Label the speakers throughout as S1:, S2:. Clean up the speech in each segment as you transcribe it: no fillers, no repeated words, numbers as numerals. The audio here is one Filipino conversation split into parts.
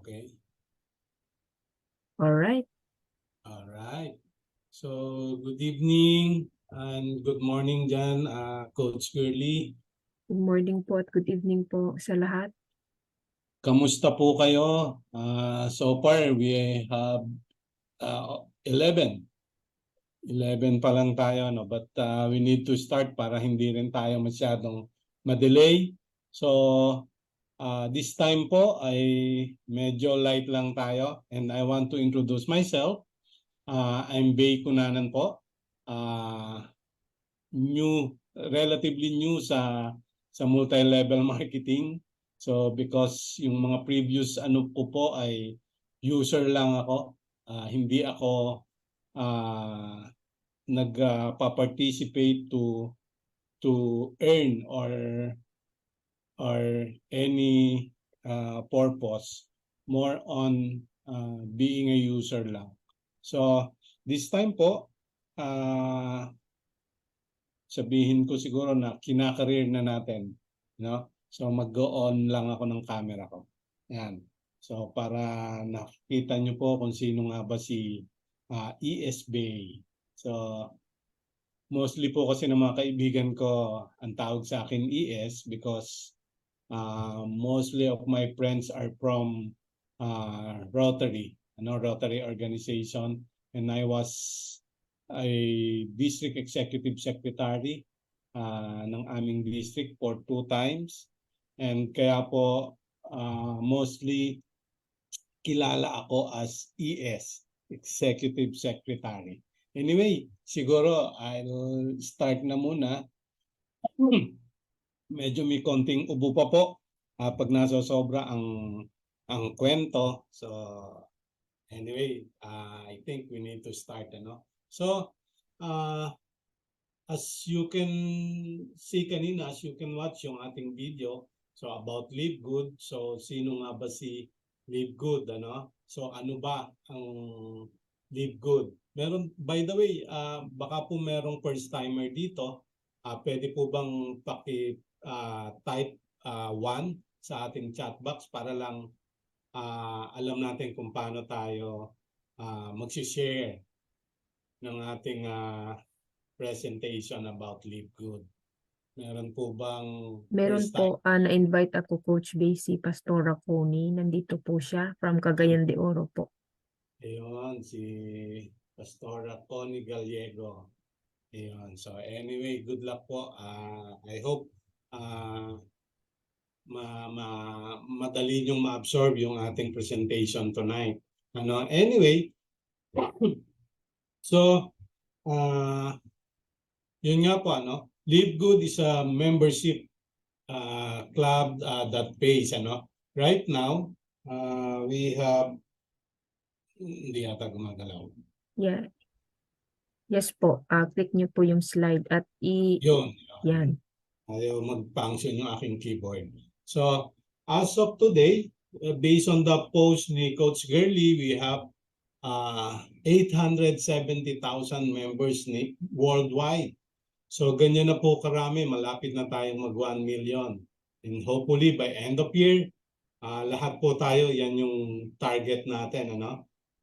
S1: Okay.
S2: All right.
S1: All right. So, good evening and good morning dyan, Coach Curly.
S2: Good morning po at good evening po sa lahat.
S1: Kamusta po kayo? So far, we have 11. 11 pa lang tayo, no? But we need to start para hindi rin tayo masyadong ma-delay. So, this time po ay medyo light lang tayo and I want to introduce myself. I'm Bay Cunanan po. Relatively new sa multi-level marketing. So because yung mga previous ano ko po ay user lang ako. Hindi ako nagpa-participate to earn or any purpose, more on being a user lang. So this time po sabihin ko siguro na kinakareer na natin, no? So mag-go-on lang ako ng camera ko. Yan. So para nakita nyo po kung sino nga ba si ES Bay. So mostly po kasi ng mga kaibigan ko ang tawag sa akin ES because mostly of my friends are from Rotary, Rotary organization, and I was a district executive secretary ng aming district for 2 times, and kaya po mostly kilala ako as ES, Executive Secretary. Anyway, siguro I'll start na muna. Medyo may konting ubo pa po pag nasosobra ang kwento. So anyway, I think we need to start, ano. So as you can see kanina, as you can watch yung ating video, so about Live Good. So sino nga ba si Live Good, ano? So ano ba ang Live Good? Meron, by the way, baka po merong first timer dito. Pwede po bang type 1 sa ating chat box para lang alam natin kung paano tayo mag-share ng ating presentation about Live Good. Meron po bang
S2: Meron
S1: first time?
S2: po, na-invite ako, Coach Bay, si Pastora Coney. Nandito po siya from Cagayan de Oro po.
S1: Ayun, si Pastora Connie Gallego. Ayun. So anyway, good luck po. I hope madali niyong ma-absorb yung ating presentation tonight. Anyway, so yun nga po, Live Good is a membership club that pays, Right now, we have, hindi yata gumagalaw.
S2: Yeah. Yes po, click niyo po yung slide at
S1: Yun.
S2: yan.
S1: Ayaw mag-function yung aking keyboard. So, as of today, based on the post ni Coach Gurley, we have 870,000 members worldwide. So, ganyan na po karami. Malapit na tayong mag 1 million. And hopefully, by end of year, lahat po tayo, yan yung target natin,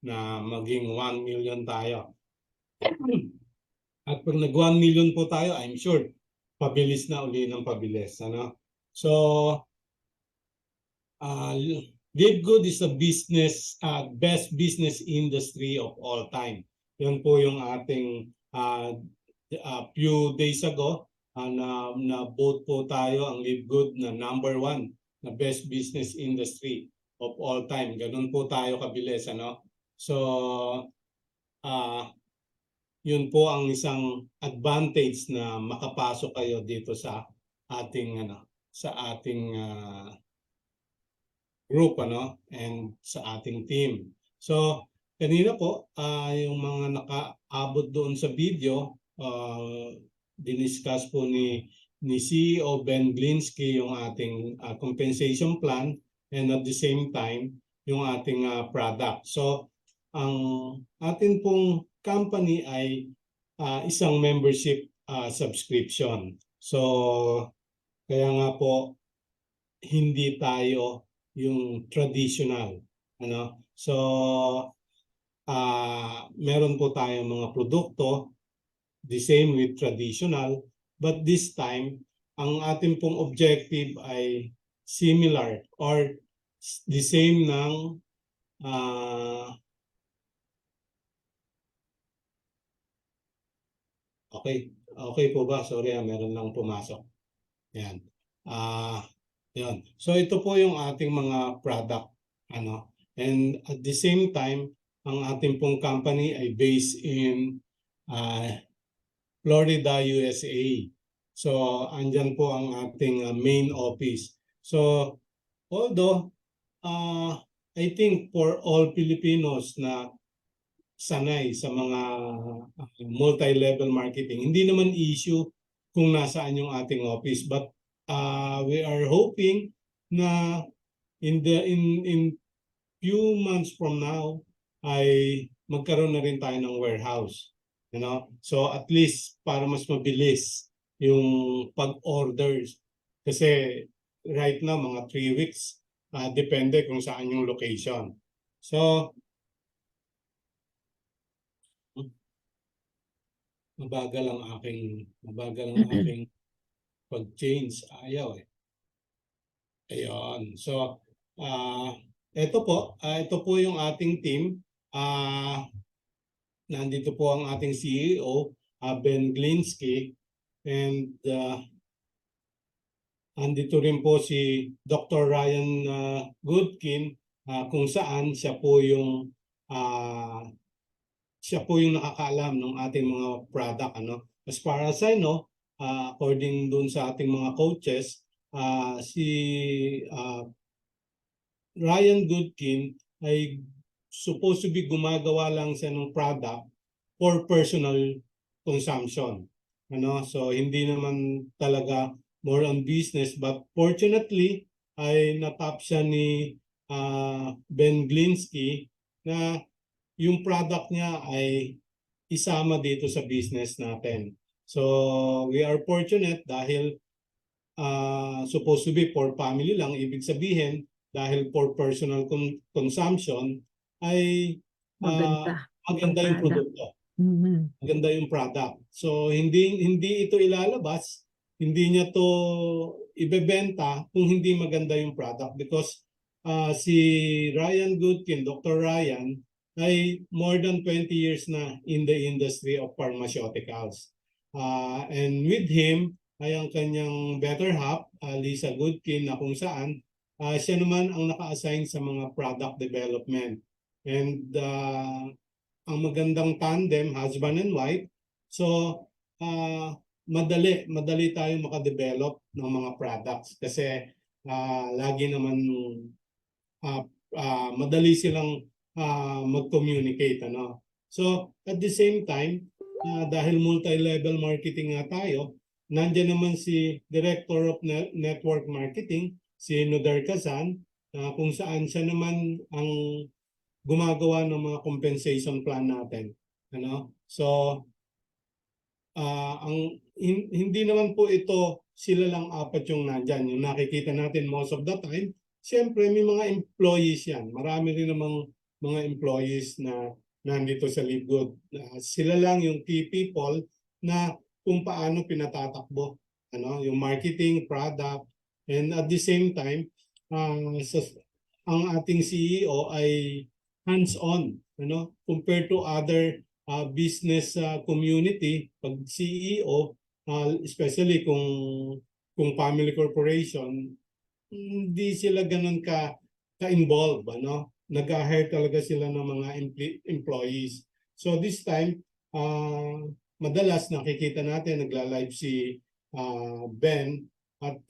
S1: na maging 1 million tayo. At pag nag 1 million po tayo, I'm sure, pabilis na uli ng pabilis. So, Live Good is the best business industry of all time. Yun po yung ating few days ago, na-vote po tayo ang Live Good na number 1 na best business industry of all time. Ganun po tayo kabilis. So, yun po ang isang advantage na makapasok kayo dito sa ating group, and sa ating team. So kanina po yung mga nakaabot doon sa video, diniscuss po ni CEO Ben Glinsky yung ating compensation plan, and at the same time yung ating product. So ang atin pong company ay isang membership subscription. So kaya nga po hindi tayo yung traditional Ano? So, meron po tayong mga produkto, the same with traditional, but this time, ang ating pong objective ay similar or the same ng okay. Okay po ba? Sorry, meron lang pumasok. Yan. Ah, yun. So ito po yung ating mga product, ano. And at the same time, ang ating pong company ay based in Florida, USA. So andyan po ang ating main office. So although I think for all Filipinos na sanay sa mga multi-level marketing, hindi naman issue kung nasaan yung ating office, but we are hoping na in few months from now ay magkaroon na rin tayo ng warehouse, you know, so at least para mas mabilis yung pag-orders, kasi right now mga 3 weeks, depende kung saan yung location. So mabagal ang aking pag-change. Ayaw eh. Ayun. So, ito po yung ating team. Nandito po ang ating CEO, Ben Glinsky, and andito rin po si Dr. Ryan Goodkin, kung saan siya po yung nakakaalam ng ating mga product, ano. As far as I know, according dun sa ating mga coaches, si Ryan Goodkin ay supposed to be gumagawa lang siya ng product for personal consumption. Ano? So hindi naman talaga more on business, but fortunately ay natap siya ni Ben Glinsky na yung product niya ay isama dito sa business natin. So we are fortunate dahil supposed to be for family lang, ibig sabihin dahil for personal consumption ay maganda yung produkto. Maganda yung product. So hindi ito ilalabas, hindi niya to ibebenta kung hindi maganda yung product, because si Ryan Goodkin, Dr. Ryan, ay more than 20 years na in the industry of pharmaceuticals. And with him ay ang kanyang better half, Lisa Goodkin, na kung saan siya naman ang naka-assign sa mga product development. And ang magandang tandem, husband and wife. So madali tayong makadevelop ng mga products kasi lagi naman madali silang mag-communicate, ano. So at the same time, dahil multi-level marketing nga tayo, nandiyan naman si Director of Network Marketing, si Nodar Kazan, kung saan siya naman ang gumagawa ng mga compensation plan natin, ano. So hindi naman po ito sila lang apat yung nandyan. Yung nakikita natin most of the time, siyempre may mga employees yan. Marami rin namang mga employees na nandito sa LiveGood. Sila lang yung key people na kung paano pinatatakbo, ano, yung marketing, product, and at the same time, ang ating CEO ay hands-on, ano, compared to other business community. Pag CEO, especially kung family corporation, hindi sila ganun ka-involved, ano. Nag-hire talaga sila ng mga employees. So this time, madalas nakikita natin nagla-live si Ben at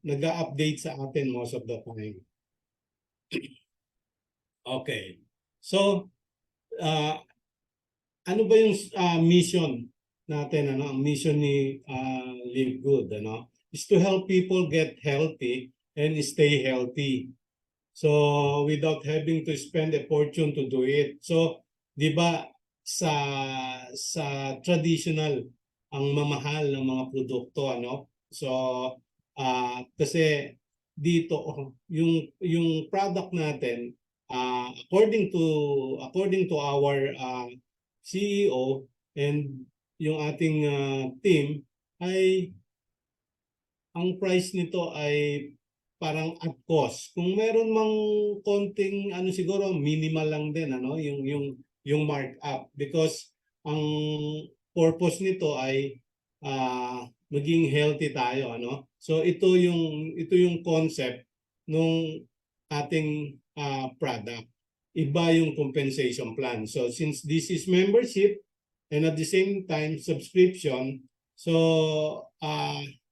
S1: nag-update sa atin most of the time. Okay. So, ano ba yung mission natin, ano? Ang mission ni Live Good, ano? Is to help people get healthy and stay healthy. So without having to spend a fortune to do it. So, 'di ba sa traditional ang mamahal ng mga produkto, ano? So kasi dito yung product natin
S3: according to our CEO and yung ating team ay ang price nito ay parang at cost. Kung meron mang konting ano siguro minimal lang din ano yung markup because ang purpose nito ay maging healthy tayo ano. So ito yung concept nung ating product. Iba yung compensation plan. So since this is membership and at the same time subscription, so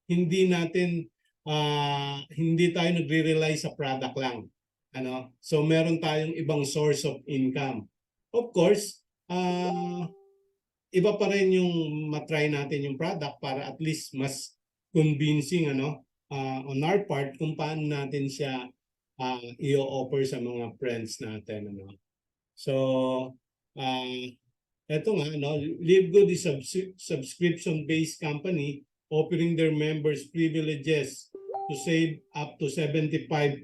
S3: hindi tayo nagre-rely sa product lang. Ano? So meron tayong ibang source of income. Of course, iba pa rin yung matry natin yung product para at least mas convincing on our part kung paano natin siya i-offer sa mga friends natin. So, eto nga, LiveGood is a subscription-based company offering their members privileges to save up to 75%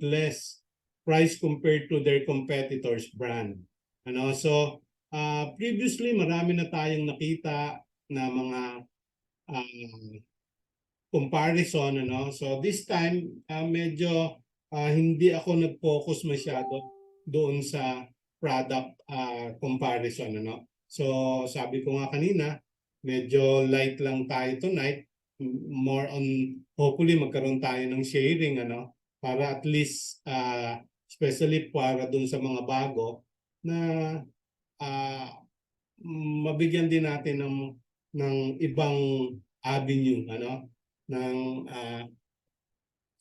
S3: less price compared to their competitors' brand. So, previously, marami na tayong nakita na mga comparison. So, this time, medyo hindi ako nag-focus masyado doon sa product comparison. So, sabi ko nga kanina, medyo light lang tayo tonight. More on, hopefully, magkaroon tayo ng sharing, para at least, especially para doon sa mga bago, na mabigyan din natin ng ibang avenue, ng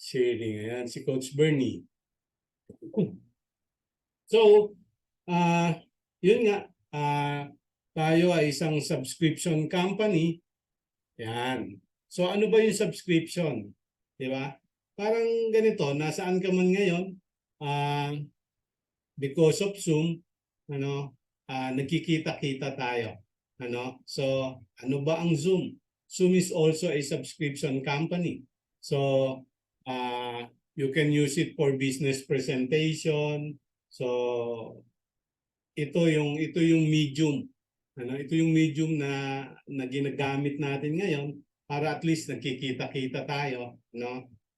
S3: sharing. Ayan, si Coach Bernie. So, yun nga, tayo ay isang subscription company. Yan. So, ano ba yung subscription? Di ba? Parang ganito, nasaan ka man ngayon, because of Zoom, nagkikita-kita tayo. So, ano ba ang Zoom? Zoom is also a subscription company. So, you can use it for business presentation. So, ito yung medium. Ito yung medium na ginagamit natin ngayon para at least nagkikita-kita tayo.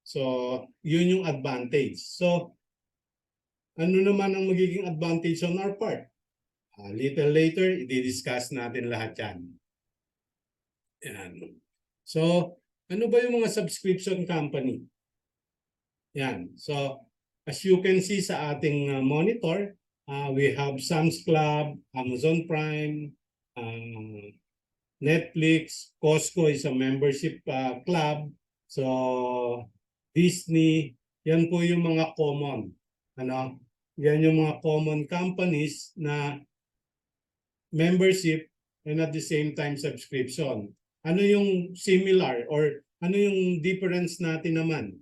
S3: So, yun yung advantage. So, ano naman ang magiging advantage on our part? Little later, i-discuss natin lahat yan. Yan. So, ano ba yung mga subscription company? Yan. So, as you can see sa ating monitor, we have Sam's Club, Amazon Prime, Netflix, Costco is a membership club. So, Disney, yan po yung mga common. Yan yung mga common companies na membership and at the same time subscription. Ano yung similar or ano yung difference natin naman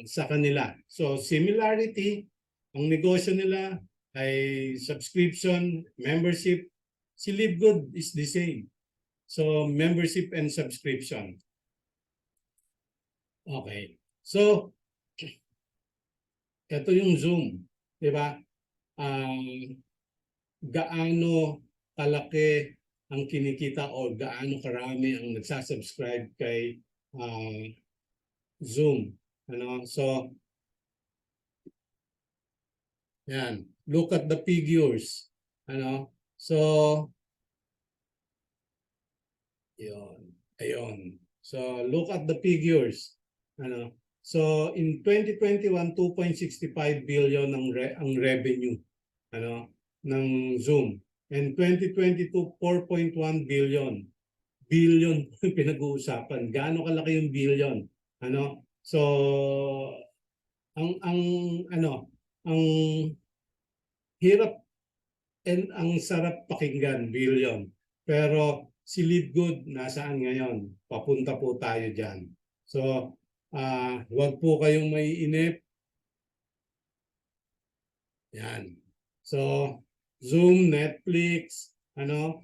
S3: sa kanila? So similarity, ang negosyo nila ay subscription, membership. Si LiveGood is the same. So membership and subscription. Okay. So ito yung Zoom, di ba? Gaano kalaki ang kinikita o gaano karami ang nagsasubscribe kay Zoom. So, yan. Look at the figures. So, yun. Ayun. So, look at the figures. So, in 2021, 2.65 billion ang revenue. Ng Zoom. And 2022, 4.1 billion. Billion pinag-uusapan. Gaano kalaki yung billion? So ang hirap and ang sarap pakinggan, billion. Pero si LiveGood nasaan ngayon? Papunta po tayo diyan. So huwag po kayong maiinip. Yan. So Zoom, Netflix,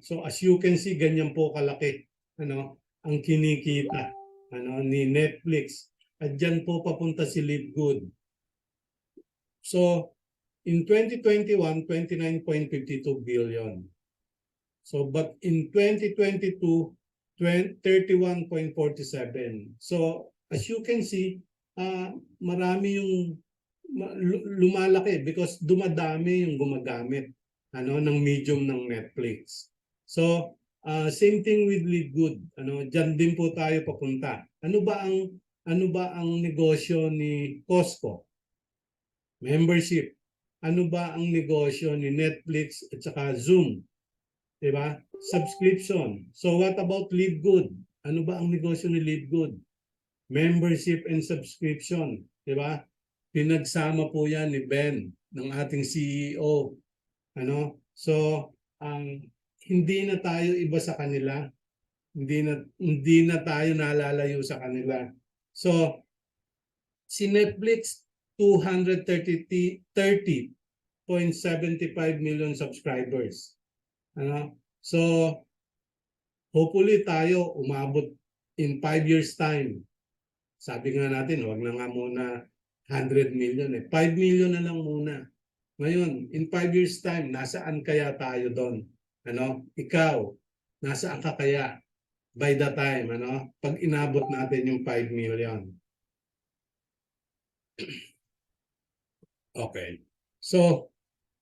S3: so as you can see, ganyan po kalaki, ang kinikita, ni Netflix. At dyan po papunta si LiveGood. So in 2021, 29.52 billion. So but in 2022, 31.47. So as you can see, marami yung lumalaki because dumadami yung gumagamit ng medium ng Netflix. So same thing with Livegood. Diyan din po tayo papunta. Ano ba ang negosyo ni Costco? Membership. Ano ba ang negosyo ni Netflix at saka Zoom? Diba? Subscription. So what about Livegood? Ano ba ang negosyo ni Livegood? Membership and subscription. Diba? Pinagsama po yan ni Ben, ng ating CEO. So, hindi na tayo iba sa kanila. Hindi na tayo nalalayo sa kanila. So, si Netflix, 230.75 million subscribers. So, hopefully tayo umabot in 5 years time. Sabi nga natin, wag na nga muna 100 million. 5 million na lang muna. Ngayon, in 5 years time, nasaan kaya tayo doon? Ikaw, nasaan ka kaya by the time, pag inabot natin yung 5 million? Okay. So,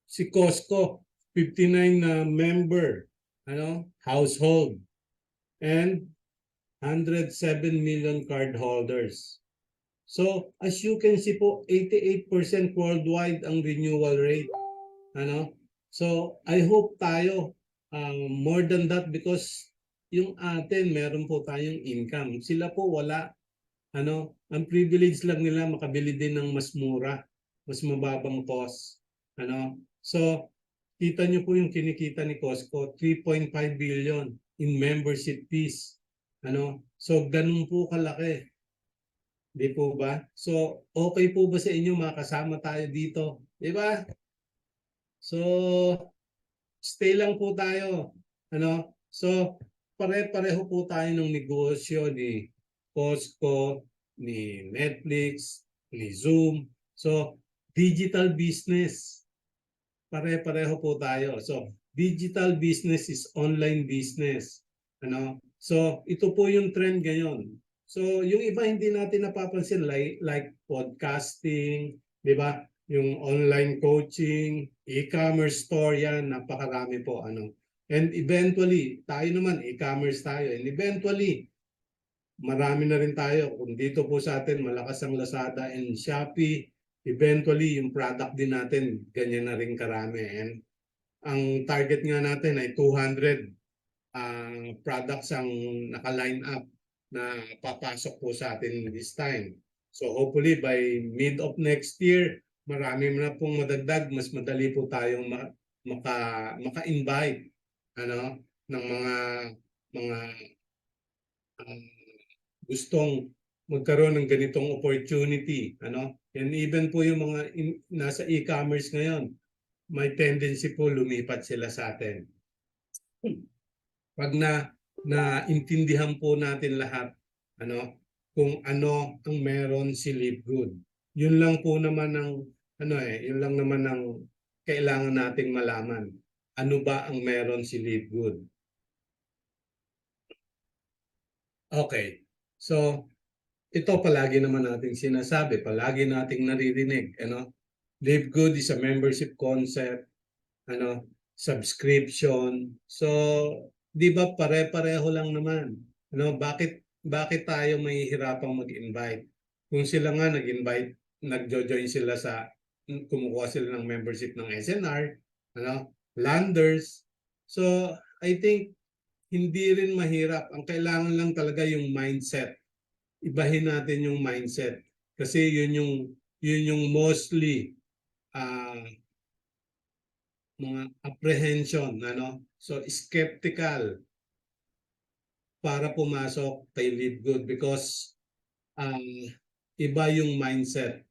S3: si Costco, 59 na member, household, and 107 million card holders. So, as you can see po, 88% worldwide ang renewal rate. So, I hope tayo more than that because yung atin, meron po tayong income. Sila po wala. Ang privilege lang nila makabili din ng mas mura, mas mababang cost. So, kita nyo po yung kinikita ni Costco, 3.5 billion in membership fees. So, ganun po kalaki. Di po ba? So, okay po ba sa inyo makasama tayo dito? Di ba? So, stay lang po tayo. So, pare-pareho po tayo ng negosyo ni Costco, ni Netflix, ni Zoom. So, digital business. Pare-pareho po tayo. So, digital business is online business. So, ito po yung trend ngayon. So, yung iba hindi natin napapansin like podcasting, di ba? Yung online coaching, e-commerce store yan, napakarami po. And eventually, tayo naman, e-commerce tayo. And eventually, marami na rin tayo. Kung dito po sa atin, malakas ang Lazada and Shopee, eventually, yung product din natin, ganyan na rin karami. And ang target nga natin ay 200 products ang naka-line up na papasok po sa atin this time. So hopefully by mid of next year, marami na pong madagdag, mas madali po tayong maka-invite ng mga gustong magkaroon ng ganitong opportunity. And even po yung mga nasa e-commerce ngayon, may tendency po lumipat sila sa atin. Pag naintindihan po natin lahat kung ano ang meron si Livegood. Yun lang po naman ang yun lang naman ang kailangan nating malaman. Ano ba ang meron si Livegood? Okay. So, ito palagi naman nating sinasabi, palagi nating naririnig, Livegood is a membership concept, subscription. So, di ba pare-pareho lang naman? Bakit tayo mahihirapang mag-invite? Kung sila nga nag-invite, nagjo-join sila kumukuha sila ng membership ng SNR, Landers. So, I think hindi rin mahirap. Ang kailangan lang talaga yung mindset. Ibahin natin yung mindset kasi yun yung mostly mga apprehension, so skeptical para pumasok kay Livegood because iba yung mindset,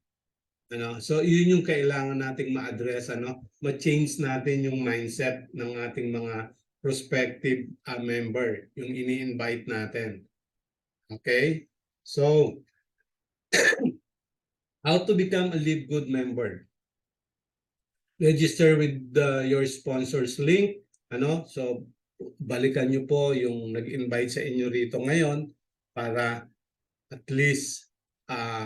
S3: so yun yung kailangan nating ma-address, ma-change natin yung mindset ng ating mga prospective member, yung ini-invite natin. Okay, so how to become a Livegood member? register with your sponsors link, ano? So balikan niyo po yung nag-invite sa inyo rito ngayon para at least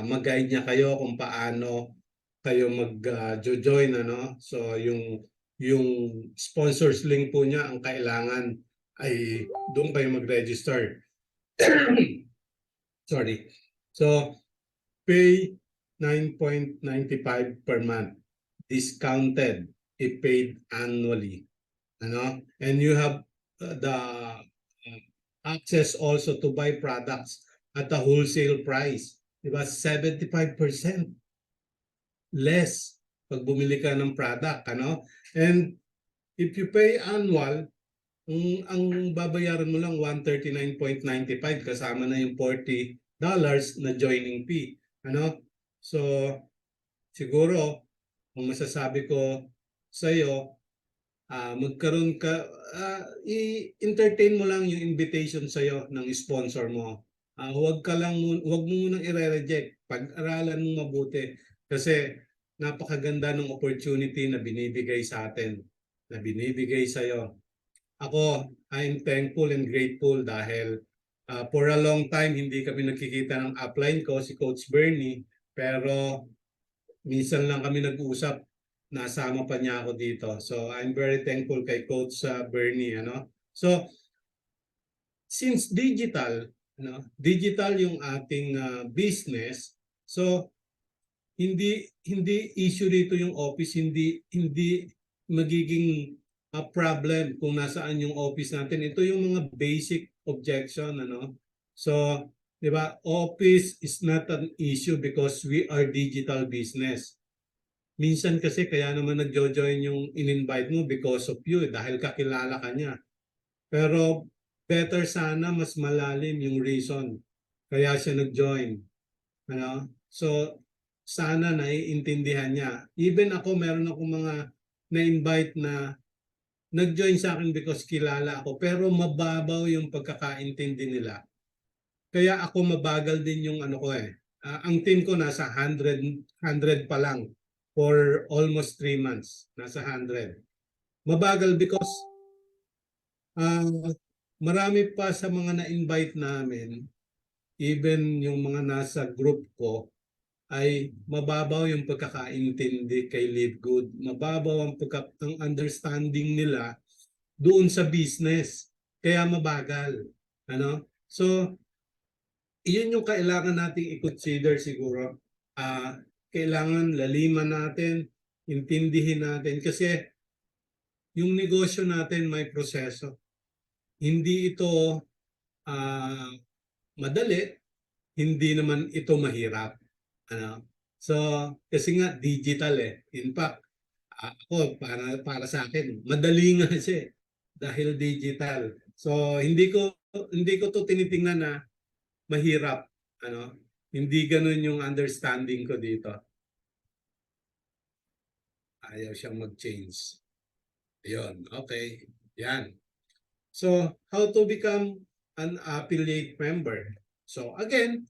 S3: mag-guide niya kayo kung paano kayo mag-join, ano? So yung sponsors link po niya ang kailangan ay doon kayo mag-register. Sorry. So pay 9.95 per month, discounted if paid annually, ano? And you have the access also to buy products at a wholesale price, di ba? 75% less pag bumili ka ng product, ano? And if you pay annual, ang babayaran mo lang 139.95 kasama na yung $40 na joining fee, ano? So siguro ang masasabi ko sa iyo, magkaroon ka, i-entertain mo lang yung invitation sa iyo ng sponsor mo. Huwag mo munang i-reject. Pag-aralan mo mabuti kasi napakaganda ng opportunity na binibigay sa atin, na binibigay sa iyo. Ako, I'm thankful and grateful dahil for a long time hindi kami nakikita ng upline ko, si Coach Bernie, pero minsan lang kami nag-uusap, nasama pa niya ako dito. So I'm very thankful kay Coach Bernie, ano. So since digital, ano, digital yung ating business, so hindi issue dito yung office, hindi magiging problem kung nasaan yung office natin. Ito yung mga basic objection, ano. So, 'di ba? Office is not an issue because we are digital business. Minsan kasi kaya naman nagjo-join yung in-invite mo because of you, dahil kakilala ka niya. Pero better sana mas malalim yung reason kaya siya nag-join. Ano? So sana naiintindihan niya. Even ako, meron ako mga na-invite na nag-join sa akin because kilala ako, pero mababaw yung pagkakaintindi nila. Kaya ako mabagal din yung ano ko eh. Ang team ko nasa 100 pa lang for almost 3 months. Nasa 100. Mabagal because marami pa sa mga na-invite namin, even yung mga nasa group ko, ay mababaw yung pagkakaintindi kay Livegood. Mababaw ang understanding nila doon sa business. Kaya mabagal. Ano? So, iyon yung kailangan nating i-consider siguro. Kailangan laliman natin, intindihin natin. Kasi yung negosyo natin may proseso. Hindi ito madali, hindi naman ito mahirap. Ano? So, kasi nga digital eh. In fact, ako para sa akin, madali nga siya dahil digital. So, hindi ko to tinitingnan na mahirap, ano? Hindi ganoon yung understanding ko dito. Ayaw siyang mag-change. Ayun, okay. Yan. So, how to become an affiliate member? So, again,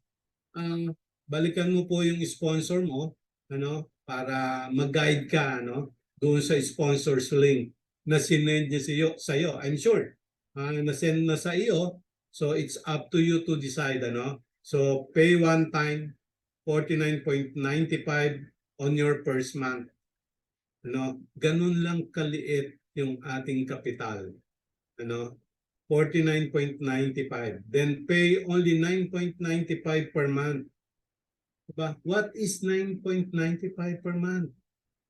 S3: balikan mo po yung sponsor mo, ano, para mag-guide ka, ano, doon sa sponsors link na sinend niya sa iyo. I'm sure na-send na sa iyo. So it's up to you to decide, ano. So pay one time 49.95 on your first month. Ano, ganun lang kaliit yung ating kapital. Ano, 49.95. Then pay only 9.95 per month. Diba? What is 9.95 per month?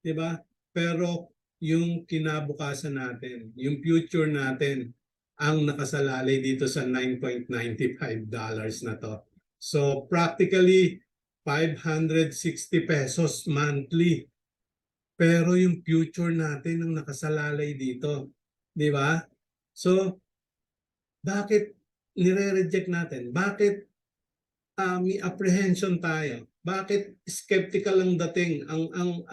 S3: Diba? Pero yung kinabukasan natin, yung future natin, ang nakasalalay dito sa $9.95 na to. So practically 560 pesos monthly. Pero yung future natin ang nakasalalay dito. Di ba? So, bakit nire-reject natin? Bakit may apprehension tayo? Bakit skeptical ang dating ang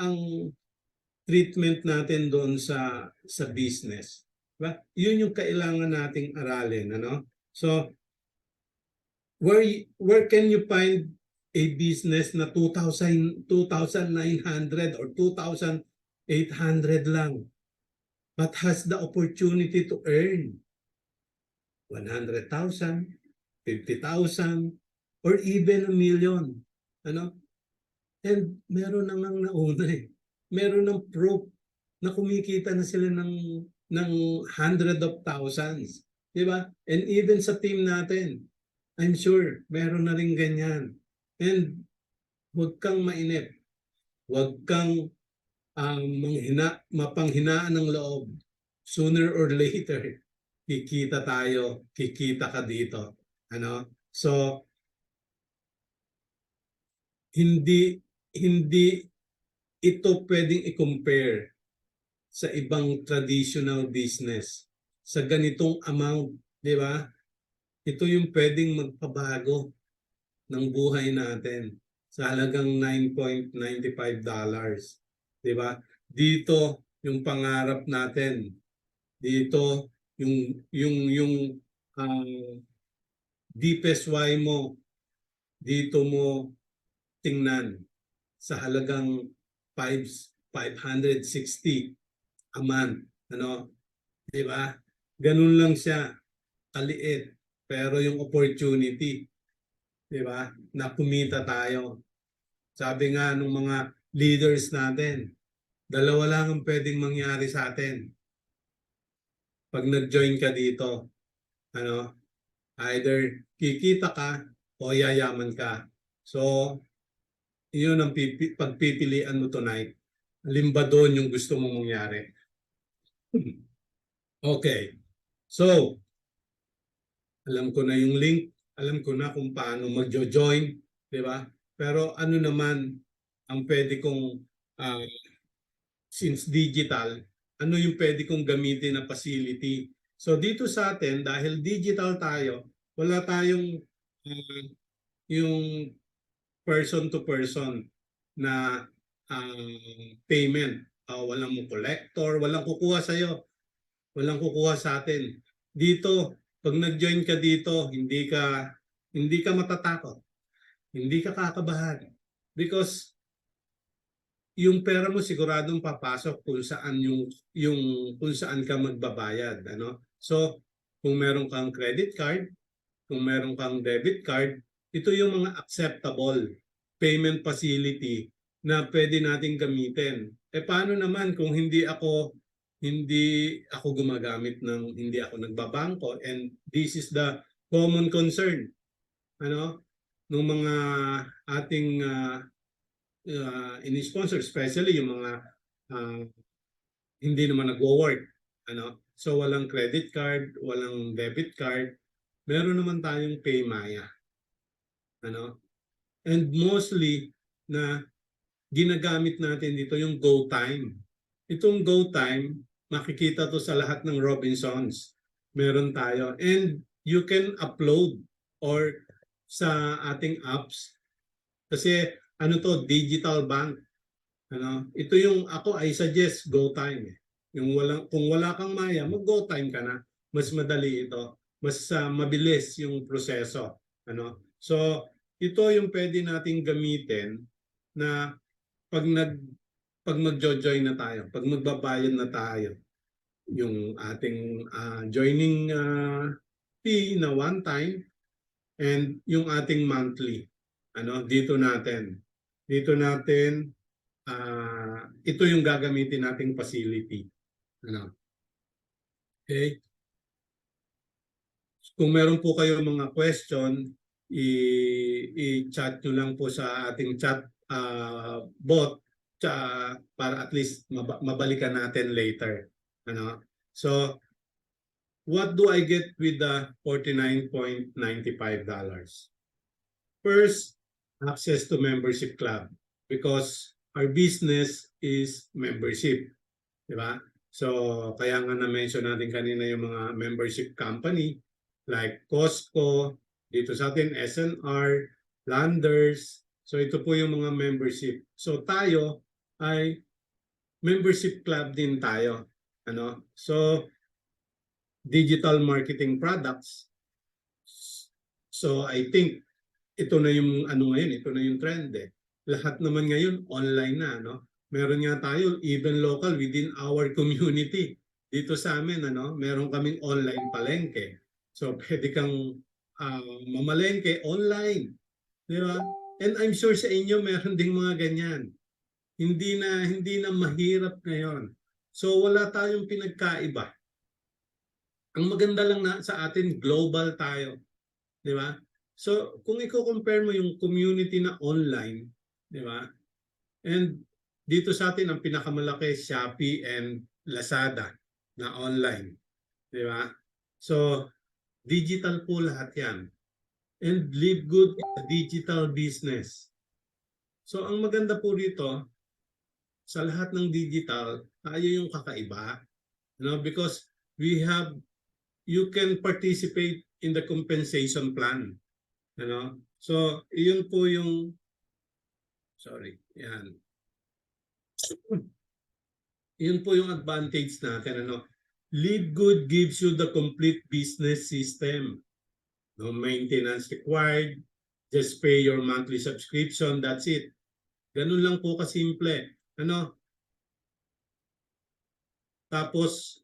S3: treatment natin doon sa business? Diba? Yun yung kailangan nating aralin, ano? So where can you find a business na 2,900 or 2,000 800 lang, but has the opportunity to earn 100,000, 50,000, or even 1 million. Ano? And meron na ngang nauna eh. Meron ng proof na kumikita na sila ng hundred of thousands. Di ba? And even sa team natin, I'm sure meron na rin ganyan. And huwag kang mainip. Huwag kang mapanghinaan ng loob. Sooner or later, kikita tayo, kikita ka dito. Ano? So, hindi ito pwedeng i-compare sa ibang traditional business sa ganitong amount, di ba? Ito yung pwedeng magpabago ng buhay natin sa halagang $9.95, di ba? Dito yung pangarap natin. Dito yung deepest why mo, dito mo tingnan sa halagang 560 a month. Ano? Di ba? Ganun lang siya. Kaliit. Pero yung opportunity, di ba? Na kumita tayo. Sabi nga ng mga leaders natin, dalawa lang ang pwedeng mangyari sa atin. Pag nag-join ka dito, ano? Either kikita ka o yayaman ka. So, yun ang pagpipilian mo tonight. Alin ba doon yung gusto mong mangyari? Okay. So, alam ko na yung link. Alam ko na kung paano mag-join. Di ba? Pero ano naman ang pwede kong, since digital, ano yung pwede kong gamitin na facility? So, dito sa atin, dahil digital tayo, wala tayong yung person to person na payment. Walang mo collector, walang kukuha sa'yo. Walang kukuha sa atin. Dito, pag nag-join ka dito, hindi ka matatakot. Hindi ka kakabahan. Because yung pera mo siguradong papasok kung saan kung saan ka magbabayad, ano? So, kung meron kang credit card, kung meron kang debit card, ito yung mga acceptable payment facility na pwede nating gamitin. Paano naman kung hindi ako gumagamit hindi ako nagbabangko, and this is the common concern, ano, ng mga ating ini-sponsor, especially yung mga hindi naman nagwo-work, ano. So walang credit card, walang debit card, meron naman tayong PayMaya, ano. And mostly na ginagamit natin dito yung GoTime. Itong GoTime, makikita to sa lahat ng Robinsons. Meron tayo. And you can upload or sa ating apps. Kasi ano to, digital bank. Ano? Ito yung I suggest GoTime. Kung wala kang Maya, mag-GoTime ka na. Mas madali ito. Mas mabilis yung proseso. Ano? So, ito yung pwede nating gamitin na pag mag-join na tayo, pag magbabayad na tayo, yung ating joining fee na one time and yung ating monthly, ano, dito natin ito yung gagamitin nating facility, ano. Okay? Kung meron po kayo mga question, i-chat nyo lang po sa ating chat bot para at least mabalikan natin later. Ano? So, what do I get with the $49.95? First, access to membership club because our business is membership. Diba? So, kaya nga na-mention natin kanina yung mga membership company like Costco, dito sa atin, SNR, Landers. So, ito po yung mga membership. So, tayo ay membership club din tayo. Ano? So, digital marketing products. So, I think ito na yung ano ngayon, ito na yung trend eh. Lahat naman ngayon online na, no? Meron nga tayo, even local, within our community. Dito sa amin, meron kaming online palengke. So, pwede kang mamalengke online. Di ba? And I'm sure sa inyo, meron ding mga ganyan. Hindi na mahirap ngayon. So, wala tayong pinagkaiba. Ang maganda lang sa atin, global tayo. Di ba? So, kung i-compare mo yung community na online, di ba? And dito sa atin, ang pinakamalaki, Shopee and Lazada na online. Di ba? So, digital po lahat yan. And Live Good is a digital business. So, ang maganda po rito, sa lahat ng digital, tayo yung kakaiba. Because you can participate in the compensation plan. So, iyon po yung, yan. Yun po yung advantage natin. Live Good gives you the complete business system. No maintenance required. Just pay your monthly subscription. That's it. Ganun lang po kasimple. Tapos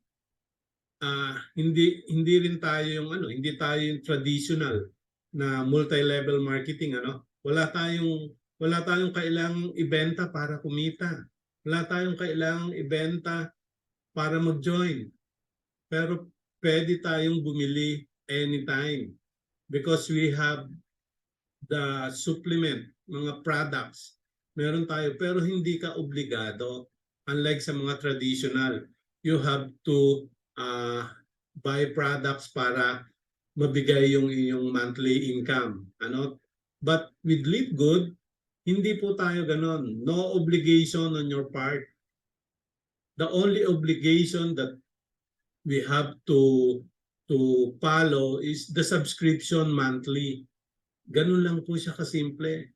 S3: hindi rin tayo hindi tayo yung traditional na multi-level marketing. Wala tayong kailangang ibenta para kumita. Wala tayong kailangang ibenta para mag-join. Pero pwede tayong bumili anytime because we have the supplement, mga products. Meron tayo pero hindi ka obligado. Unlike sa mga traditional, you have to buy products para mabigay yung iyong monthly income. But with Live Good, hindi po tayo ganon. No obligation on your part. The only obligation that we have to follow is the subscription monthly. Ganun lang po siya kasimple.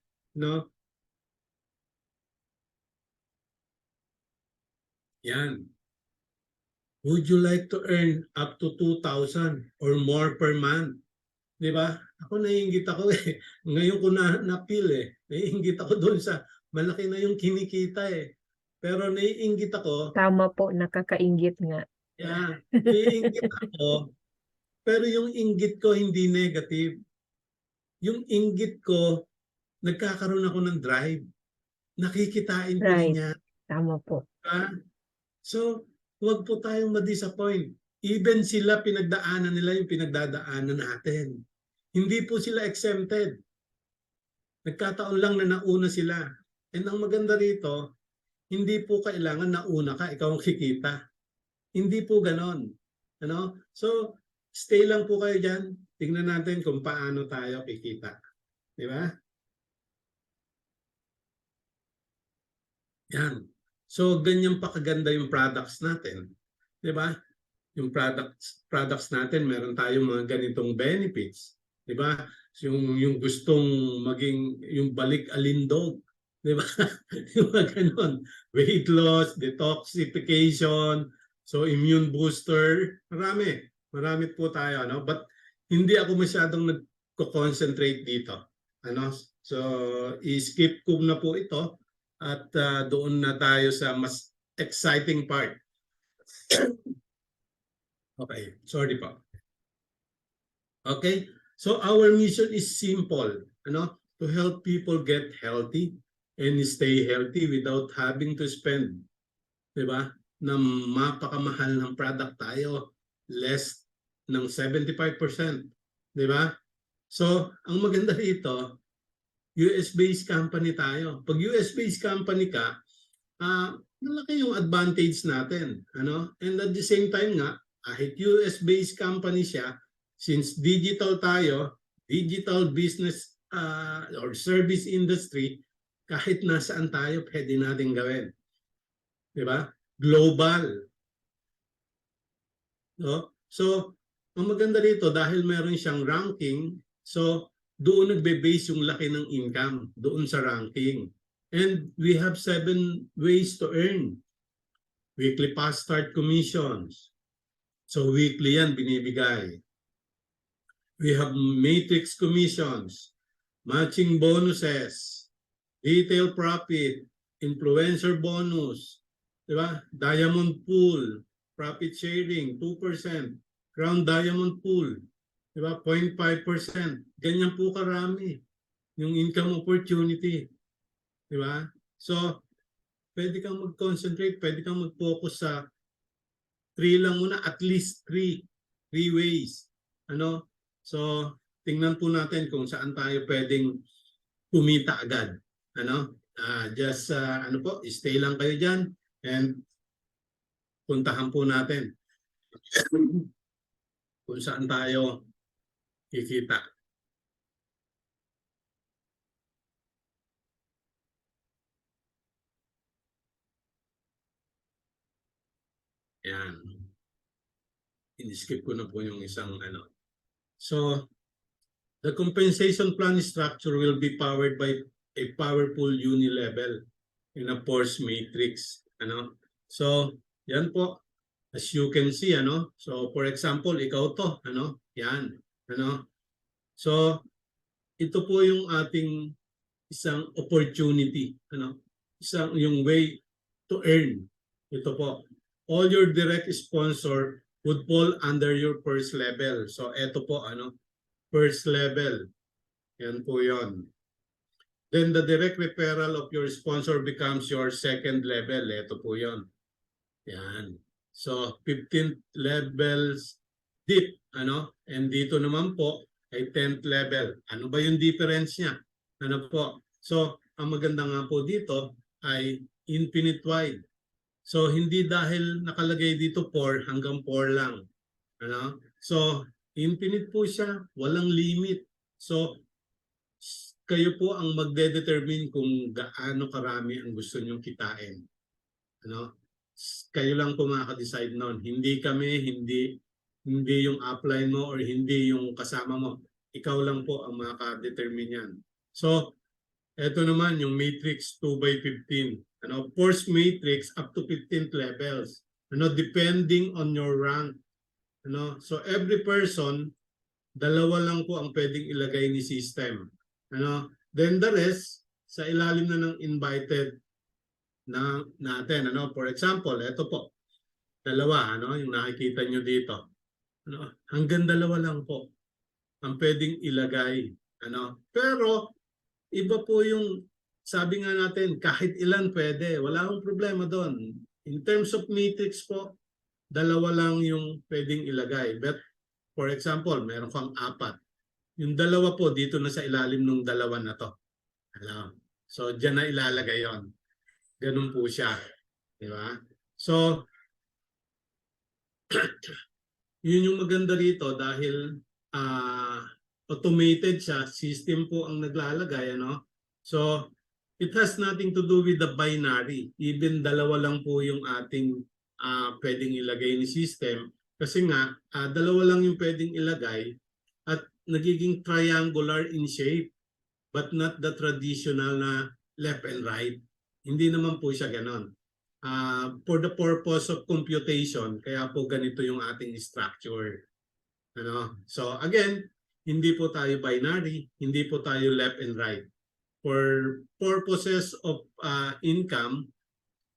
S3: Yan. Would you like to earn up to 2,000 or more per month? Di ba? Ako naiinggit ako eh. Ngayon ko na-feel eh. Naiinggit ako doon sa malaki na yung kinikita eh. Pero naiinggit ako.
S2: Tama po, nakakainggit nga.
S3: Yeah, naiinggit ako. Pero yung inggit ko hindi negative. Yung inggit ko, nagkakaroon ako ng drive. Nakikitain ko
S2: Right.
S3: niya.
S2: Tama po.
S3: So, huwag po tayong ma-disappoint. Even sila pinagdaanan nila yung pinagdadaanan natin. Hindi po sila exempted. Nagkataon lang na nauna sila. And ang maganda rito, hindi po kailangan nauna ka, ikaw ang kikita. Hindi po ganon. So, stay lang po kayo dyan. Tingnan natin kung paano tayo kikita. Di ba? Yan. So, ganyan pa kaganda yung products natin. Di ba? Yung products natin, meron tayong mga ganitong benefits. Di ba? Yung gustong maging, yung balik alindog. Di ba? Yung mga ganon. Weight loss, detoxification, so immune booster. Marami po tayo. But hindi ako masyadong nagko-concentrate dito. So, i-skip ko na po ito at doon na tayo sa mas exciting part. Okay, sorry po. Okay, so our mission is simple, to help people get healthy and stay healthy without having to spend, di ba? Na mapakamahal ng product tayo, less ng 75%, di ba? So, ang maganda rito, US-based company tayo. Pag US-based company ka, malaki yung advantage natin, And at the same time nga, kahit US-based company siya, since digital tayo, digital business or service industry, kahit nasaan tayo, pwede natin gawin. Di ba? Global. So, ang maganda rito, dahil meron siyang ranking, so doon nagbe-base yung laki ng income, doon sa ranking. And we have 7 ways to earn. Weekly fast start commissions. So weekly yan binibigay. We have matrix commissions, matching bonuses, retail profit, influencer bonus, di ba? Diamond pool, profit sharing, 2%, crown diamond pool, di ba? 0.5%. Ganyan po karami yung income opportunity, di ba? So, pwede kang mag-concentrate, pwede kang mag-focus sa 3 lang muna, at least 3 ways. Ano? So, tingnan po natin kung saan tayo pwedeng kumita agad. Ano? Just ano po, stay lang kayo diyan and puntahan po natin kung saan tayo kikita. Yan. In-skip ko na po yung isang ano. So, the compensation plan structure will be powered by a powerful unilevel in a force matrix. Ano? So, yan po. As you can see, ano? So, for example, ikaw to, ano? Yan, ano? So, ito po yung ating isang opportunity, ano? Isang yung way to earn. Ito po. All your direct sponsor would fall under your first level. So, ito po, ano? First level. Yan po yon. Then the direct referral of your sponsor becomes your second level. Ito po yon. Yan. So, 15th levels deep, ano? And dito naman po ay 10th level. Ano ba yung difference niya? Ano po? So, ang maganda nga po dito ay infinite wide. So, hindi dahil nakalagay dito 4 hanggang 4 lang. Ano? So, infinite po siya, walang limit. So, kayo po ang magde-determine kung gaano karami ang gusto nyong kitain. Ano? Kayo lang po makaka-decide noon. Hindi kami, hindi yung upline mo or hindi yung kasama mo. Ikaw lang po ang makaka-determine yan. So, eto naman yung matrix 2x15. Ano, force matrix up to 15th levels. Ano, depending on your rank. Ano, so every person, dalawa lang po ang pwedeng ilagay ni system. Ano, then the rest, sa ilalim na ng invited na natin, ano, for example, ito po, dalawa, ano, yung nakikita nyo dito. Ano, hanggang dalawa lang po ang pwedeng ilagay, ano. Pero iba po yung sabi nga natin, kahit ilan pwede, wala akong problema doon. In terms of matrix po, dalawa lang yung pwedeng ilagay. But for example, meron kang 4. Yung dalawa po dito na sa ilalim ng dalawa na to. Ano? So diyan na ilalagay yon. Ganun po siya. Di ba? So, yun yung maganda rito dahil automated siya, system po ang naglalagay, ano? So, it has nothing to do with the binary. Even dalawa lang po yung ating pwedeng ilagay ni system kasi nga, dalawa lang yung pwedeng ilagay at nagiging triangular in shape but not the traditional na left and right. Hindi naman po siya ganon. For the purpose of computation, kaya po ganito yung ating structure. Ano? So again, hindi po tayo binary, hindi po tayo left and right. For purposes of income,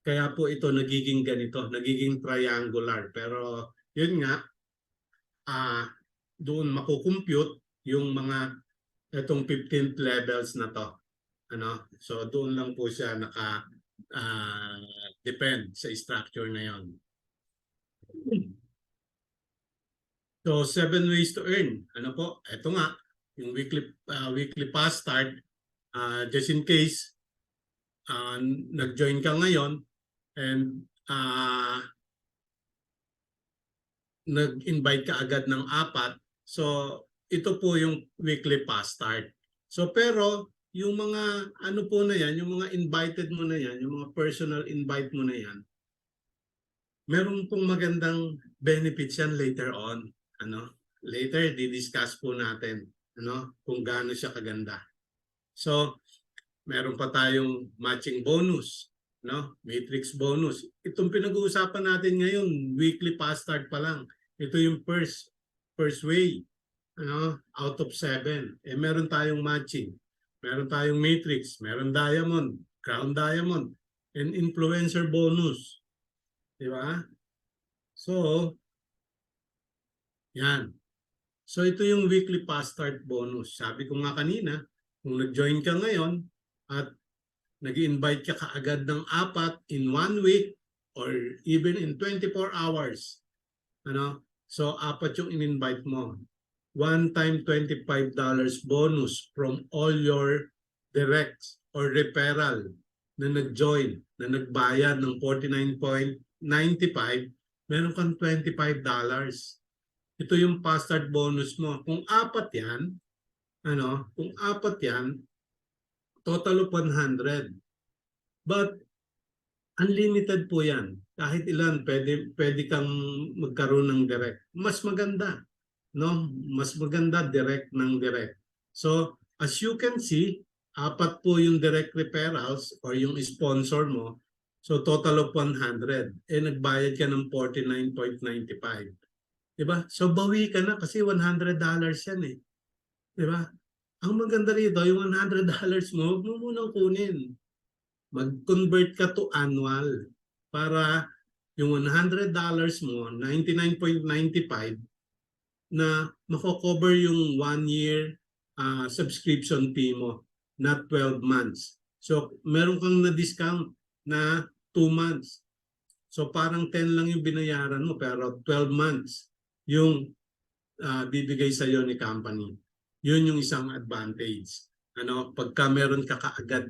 S3: kaya po ito nagiging ganito, nagiging triangular. Pero yun nga, doon makukompute yung mga itong 15th levels na to. Ano? So doon lang po siya depend sa structure na yon. So 7 ways to earn. Ano po? Ito nga, yung weekly fast start. Just in case nag-join ka ngayon and nag-invite ka agad ng 4. So ito po yung weekly fast start. So pero yung mga ano po na yan, yung mga invited mo na yan, yung mga personal invite mo na yan, meron pong magandang benefits yan later on. Ano? Later, di-discuss po natin ano, kung gaano siya kaganda. So, meron pa tayong matching bonus, no? Matrix bonus. Itong pinag-uusapan natin ngayon, weekly fast start pa lang. Ito yung first way, ano, out of 7. Meron tayong matching. Meron tayong matrix, meron diamond, crown diamond, and influencer bonus. Di ba? So, yan. So ito yung weekly fast start bonus. Sabi ko nga kanina, kung nag-join ka ngayon at nag-invite ka kaagad ng 4 in 1 week or even in 24 hours, ano? So 4 yung in-invite mo. One time $25 bonus from all your directs or referral na nag-join, na nagbayad ng 49.95, meron kang $25. Ito yung fast start bonus mo. Kung 4 yan, kung 4 yan, total of 100. But unlimited po yan. Kahit ilan, pwede kang magkaroon ng direct. Mas maganda, no? Mas maganda direct ng direct. So, as you can see, 4 po yung direct referrals or yung sponsor mo. So, total of 100. Nagbayad ka ng 49.95. Diba? So, bawi ka na kasi $100 yan eh. Diba? Ang maganda rito, yung $100 mo, huwag mo munang kunin. Mag-convert ka to annual para yung $100 mo, 99.95, na mako-cover yung 1 year subscription fee mo, not 12 months. So, meron kang na-discount na 2 months. So, parang 10 lang yung binayaran mo, pero 12 months yung bibigay sa iyo ni company. Yun yung isang advantage. Pagka meron ka kaagad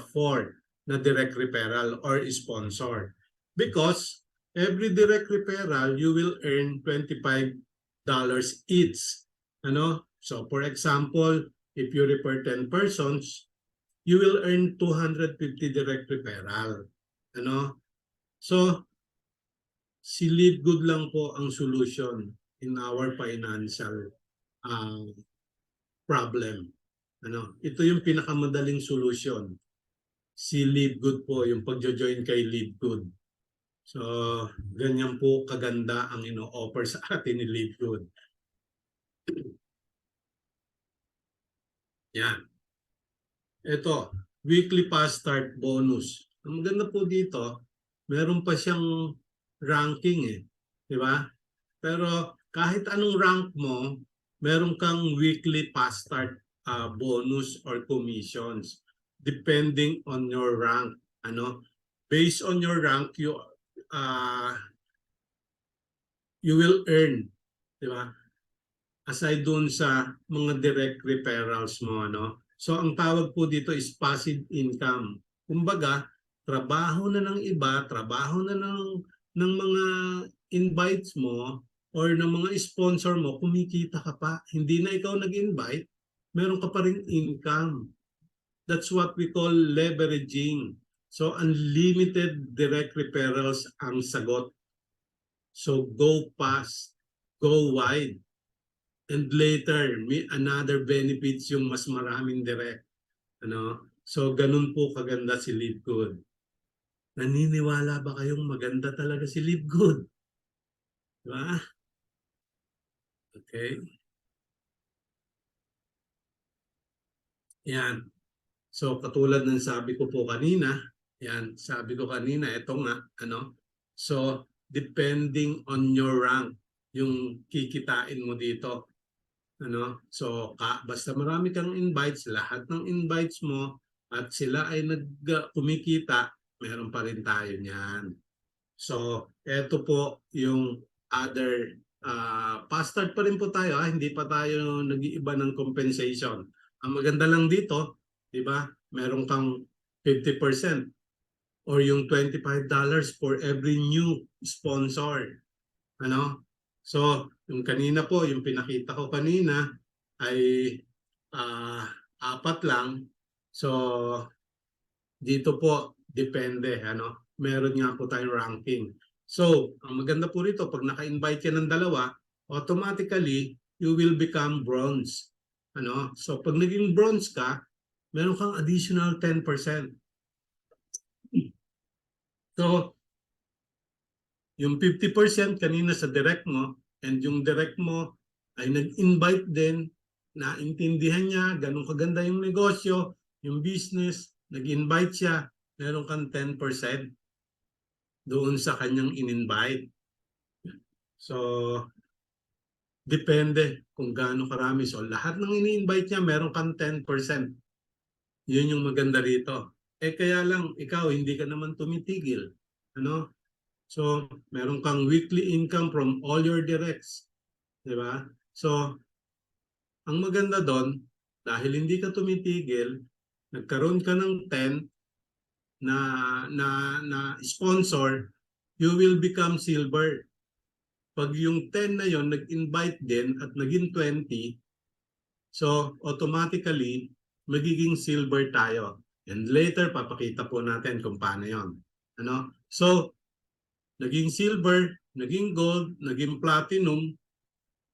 S3: for na direct referral or sponsor. Because every direct referral, you will earn $25 each. So for example, if you refer 10 persons, you will earn 250 direct referral. So si Live Good lang po ang solution in our financial problem. Ito yung pinakamadaling solution. Si Live Good po, yung pagjo-join kay Live Good. So, ganyan po kaganda ang ino-offer sa atin ni Live Good. Yan. Ito, weekly fast start bonus. Ang maganda po dito, meron pa siyang ranking eh. Di ba? Pero kahit anong rank mo, meron kang weekly fast start bonus or commissions depending on your rank. Based on your rank, you will earn, di ba? Aside dun sa mga direct referrals mo, So ang tawag po dito is passive income. Kumbaga, trabaho na ng iba, trabaho na ng mga invites mo or ng mga sponsor mo, kumikita ka pa. Hindi na ikaw nag-invite, meron ka pa rin income. That's what we call leveraging. So unlimited direct referrals ang sagot. So go fast, go wide. And later, may another benefits yung mas maraming direct. So, ganun po kaganda si Live Good. Naniniwala ba kayong maganda talaga si Live Good? Diba? Okay. Yan. So, katulad ng sabi ko po kanina, ito nga, So, depending on your rank, yung kikitain mo dito. So, basta marami kang invites, lahat ng invites mo at sila ay kumikita, meron pa rin tayo niyan. So, eto po yung other, fast start pa rin po tayo, hindi pa tayo nag-iiba ng compensation. Ang maganda lang dito, di ba, meron kang 50% or yung $25 for every new sponsor. So, yung kanina po, yung pinakita ko kanina ay 4 lang. So, dito po, depende. Meron nga po tayong ranking. So, ang maganda po rito, pag naka-invite ka ng 2, automatically, you will become bronze. So, pag naging bronze ka, meron kang additional 10%. So, yung 50% kanina sa direct mo and yung direct mo ay nag-invite din, naintindihan niya, ganun kaganda yung negosyo, yung business, nag-invite siya, meron kang 10% doon sa kanyang in-invite. So, depende kung gaano karami. So, lahat ng ini-invite niya, meron kang 10%. Yun yung maganda rito. Kaya lang, ikaw, hindi ka naman tumitigil. Ano? So, meron kang weekly income from all your directs. Di ba? So, ang maganda doon, dahil hindi ka tumitigil, nagkaroon ka ng 10 na sponsor, you will become silver. Pag yung 10 na yon nag-invite din at naging 20, so automatically magiging silver tayo. And later papakita po natin kung paano yon. Ano? So naging silver, naging gold, naging platinum.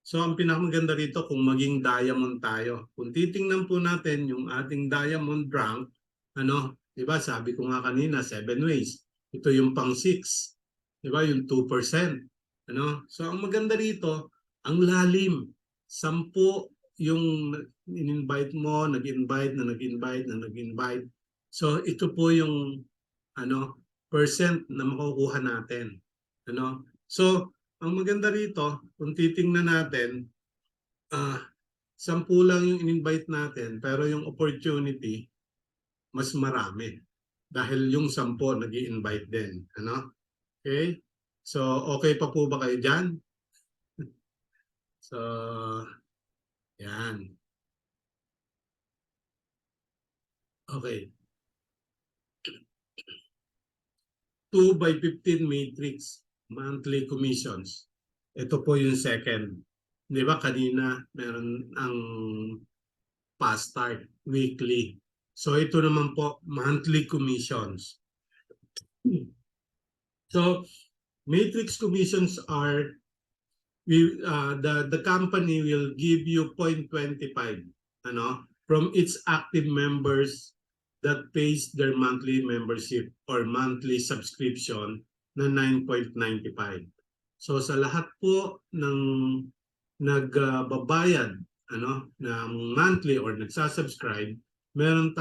S3: So ang pinakamaganda rito kung maging diamond tayo. Kung titingnan po natin yung ating diamond rank, ano, 'di ba? Sabi ko nga kanina 7 ways. Ito yung pang 6. 'Di ba? Yung 2%. Ano? So ang maganda rito, ang lalim. 10 yung in-invite mo, nag-invite na nag-invite na nag-invite. So ito po yung ano, percent na makukuha natin. Ano? So ang maganda rito, kung titingnan natin, 10 lang yung in-invite natin, pero yung opportunity, mas marami. Dahil yung 10 nag-i-invite din. Ano? Okay? So, okay pa po ba kayo dyan? So, yan. Okay. 2 by 15 matrix, monthly commissions. Ito po yung second. Di ba kanina meron ang fast start, weekly. So ito naman po, monthly commissions. So matrix commissions are, the company will give you 0.25 ano, from its active members that pays their monthly membership or monthly subscription na 9.95. So sa lahat po ng nagbabayad ano ng monthly or nagsasubscribe, meron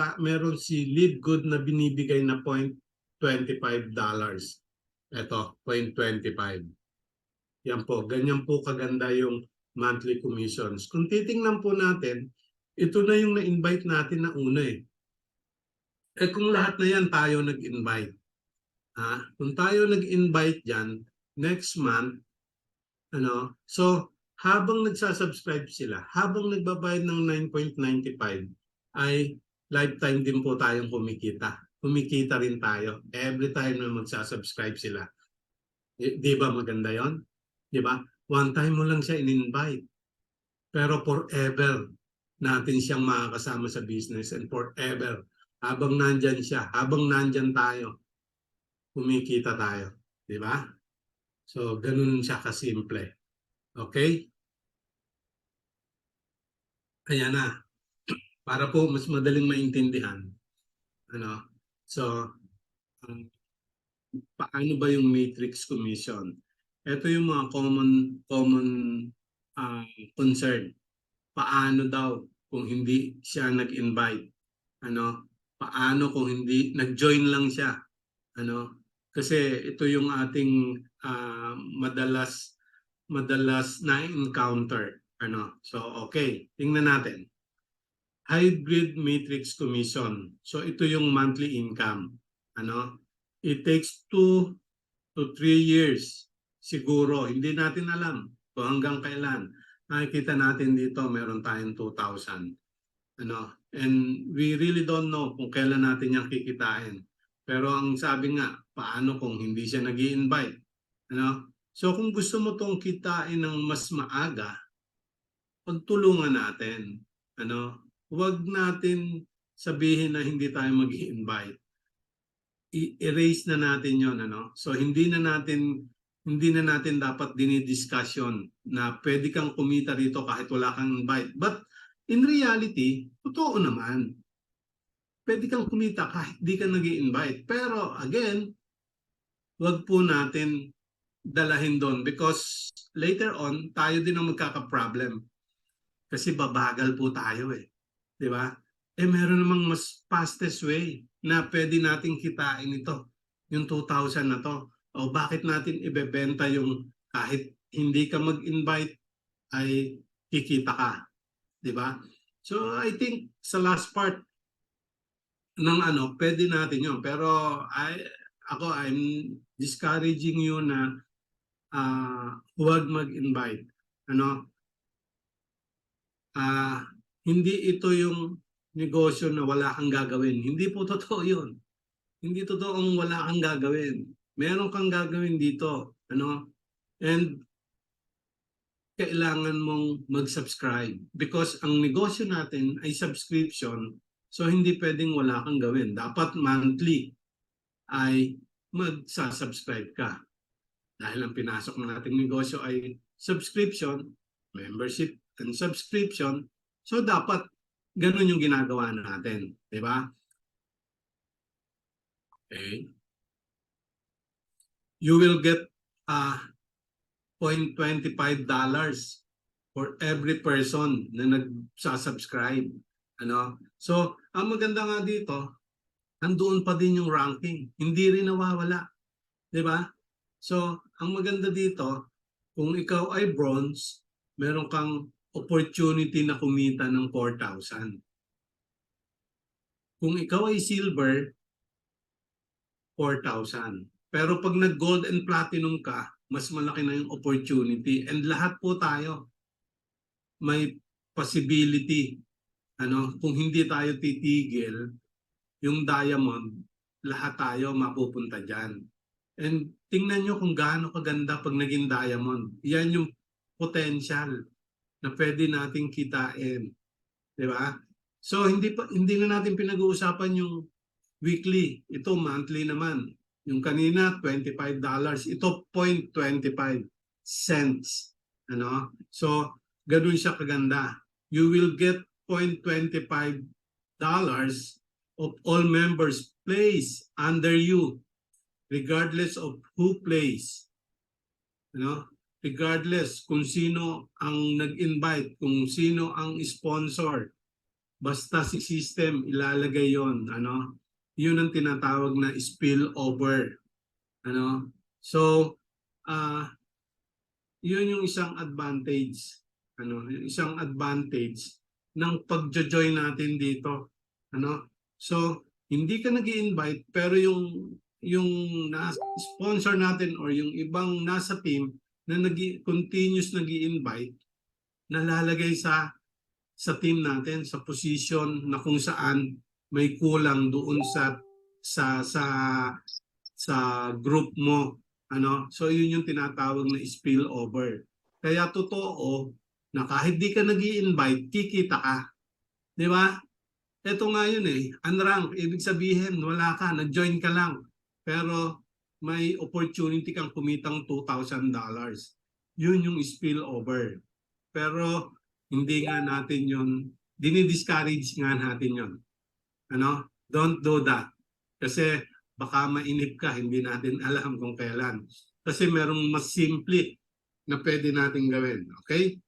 S3: si Live Good na binibigay na $0.25. Ito, 0.25. Yan po, ganyan po kaganda yung monthly commissions. Kung titingnan po natin, ito na yung na-invite natin na una eh. Kung lahat na yan tayo nag-invite. Kung tayo nag-invite dyan, next month, ano, so habang nagsasubscribe sila, habang nagbabayad ng 9.95, ay lifetime din po tayong kumikita. Kumikita rin tayo every time na magsasubscribe sila. Di ba maganda yon? Di ba? One time mo lang siya in-invite. Pero forever natin siyang makakasama sa business and forever. Habang nandyan siya, habang nandyan tayo, kumikita tayo. Di ba? So, ganun siya kasimple. Okay? Ayan na. Para po mas madaling maintindihan. Ano? So, paano ba yung matrix commission? Ito yung mga common concern. Paano daw kung hindi siya nag-invite? Ano? Paano kung hindi nag-join lang siya? Ano? Kasi ito yung ating madalas na-encounter. Ano? So, okay. Tingnan natin. Hybrid matrix commission. So, ito yung monthly income. Ano? It takes 2 to 3 years. Siguro, hindi natin alam kung hanggang kailan. Nakikita natin dito, meron tayong 2,000. Ano? And we really don't know kung kailan natin yung kikitain. Pero ang sabi nga, paano kung hindi siya nag-i-invite? Ano? So kung gusto mo tong kitain ng mas maaga, pagtulungan natin. Ano? Huwag natin sabihin na hindi tayo mag-i-invite. I-erase na natin yon, ano? So hindi na natin dapat dinidiscussion na pwede kang kumita rito kahit wala kang invite. But in reality, totoo naman. Pwede kang kumita kahit di ka nag-i-invite. Pero again, wag po natin dalahin doon because later on, tayo din ang magkaka-problem. Kasi babagal po tayo eh. Di ba? meron namang mas fastest way na pwede nating kitain ito, yung 2,000 na to. O bakit natin ibebenta yung kahit hindi ka mag-invite ay kikita ka, di ba? So I think sa last part ng pwede natin yun. Pero I'm discouraging you na huwag mag-invite. Hindi ito yung negosyo na wala kang gagawin. Hindi po totoo yun. Hindi totoong wala kang gagawin. Meron kang gagawin dito. And kailangan mong mag-subscribe because ang negosyo natin ay subscription. So hindi pwedeng wala kang gawin. Dapat monthly ay magsasubscribe ka. Dahil ang pinasok ng ating negosyo ay subscription, membership, and subscription. So dapat ganun yung ginagawa natin. Di ba? Okay. You will get $0.25 for every person na nagsasubscribe. So, ang maganda nga dito, andoon pa din yung ranking. Hindi rin nawawala. Di ba? So, ang maganda dito, kung ikaw ay bronze, meron kang opportunity na kumita ng 4,000. Kung ikaw ay silver, 4,000. Pero pag nag-gold and platinum ka, mas malaki na yung opportunity. And lahat po tayo may possibility. Kung hindi tayo titigil, yung diamond, lahat tayo mapupunta dyan. And tingnan nyo kung gaano kaganda pag naging diamond. Yan yung potential na pwede nating kitain. Di ba? So hindi na natin pinag-uusapan yung weekly. Ito monthly naman. Yung kanina $25, ito 0.25 cents. So ganun siya kaganda. You will get $0.25 of all members placed under you regardless of who plays. Regardless kung sino ang nag-invite, kung sino ang sponsor. Basta si system ilalagay yon. Yun ang tinatawag na spillover. So, yun yung isang advantage. Yung isang advantage ng pag-join natin dito. So, hindi ka nag-i-invite pero yung sponsor natin or yung ibang nasa team na continuous nag-i-invite, nalalagay sa team natin, sa position na kung saan may kulang doon sa group mo. So yun yung tinatawag na spillover. Kaya totoo na kahit di ka nag-i-invite, kikita ka. Di ba? Ito nga yun unrank. Ibig sabihin, wala ka, nag-join ka lang. Pero may opportunity kang kumitang $2,000. Yun yung spillover. Pero hindi nga natin yun, dinidiscourage nga natin yun. Don't do that. Kasi baka mainip ka, hindi natin alam kung kailan. Kasi merong mas simple na pwede natin gawin. Okay?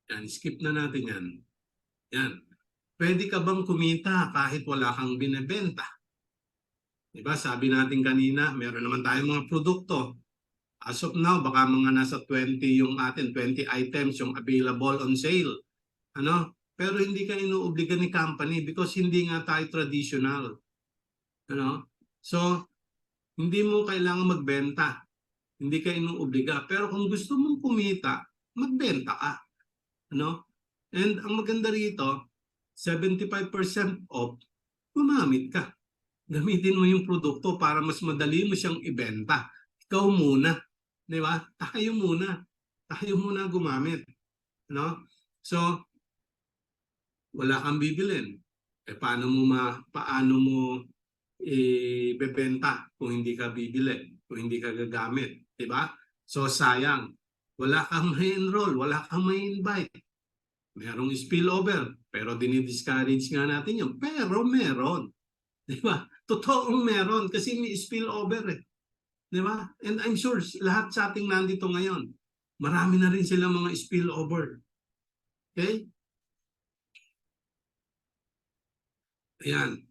S3: Yan, skip na natin yan. Yan. Pwede ka bang kumita kahit wala kang binebenta? Diba? Sabi natin kanina, meron naman tayong mga produkto. As of now, baka mga nasa 20 yung atin, 20 items yung available on sale. Pero hindi ka inuobliga ni company because hindi nga tayo traditional. So, hindi mo kailangan magbenta. Hindi ka inuobliga. Pero kung gusto mong kumita, magbenta ka. And ang maganda rito, 75% off, gumamit ka. Gamitin mo yung produkto para mas madali mo siyang ibenta. Ikaw muna. Di ba? Tayo muna gumamit. So, wala kang bibilin. Paano mo ibebenta kung hindi ka bibili, kung hindi ka gagamit, di ba? So sayang, wala kang may-enroll, wala kang may-invite. Merong spillover, pero dinidiscourage nga natin yun. Pero meron. Di ba? Totoong meron kasi may spillover Di ba? And I'm sure lahat sa ating nandito ngayon, marami na rin silang mga spillover. Okay? Ayan.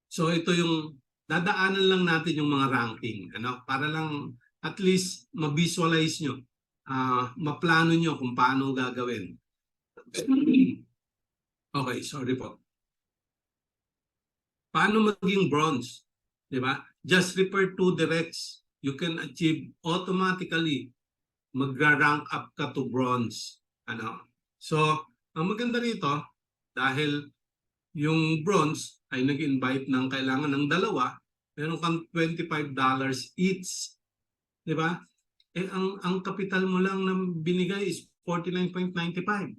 S3: So ito yung dadaanan lang natin yung mga ranking, ano, para lang at least ma-visualize nyo, maplano nyo kung paano gagawin. Okay, sorry po. Paano maging bronze? Di ba? Just refer to the recs. You can achieve automatically magra-rank up ka to bronze. Ano? So, ang maganda rito, dahil yung bronze ay nag-invite ng kailangan ng dalawa, meron kang $25 each. Di ba? Eh, ang kapital mo lang na binigay is 49.95.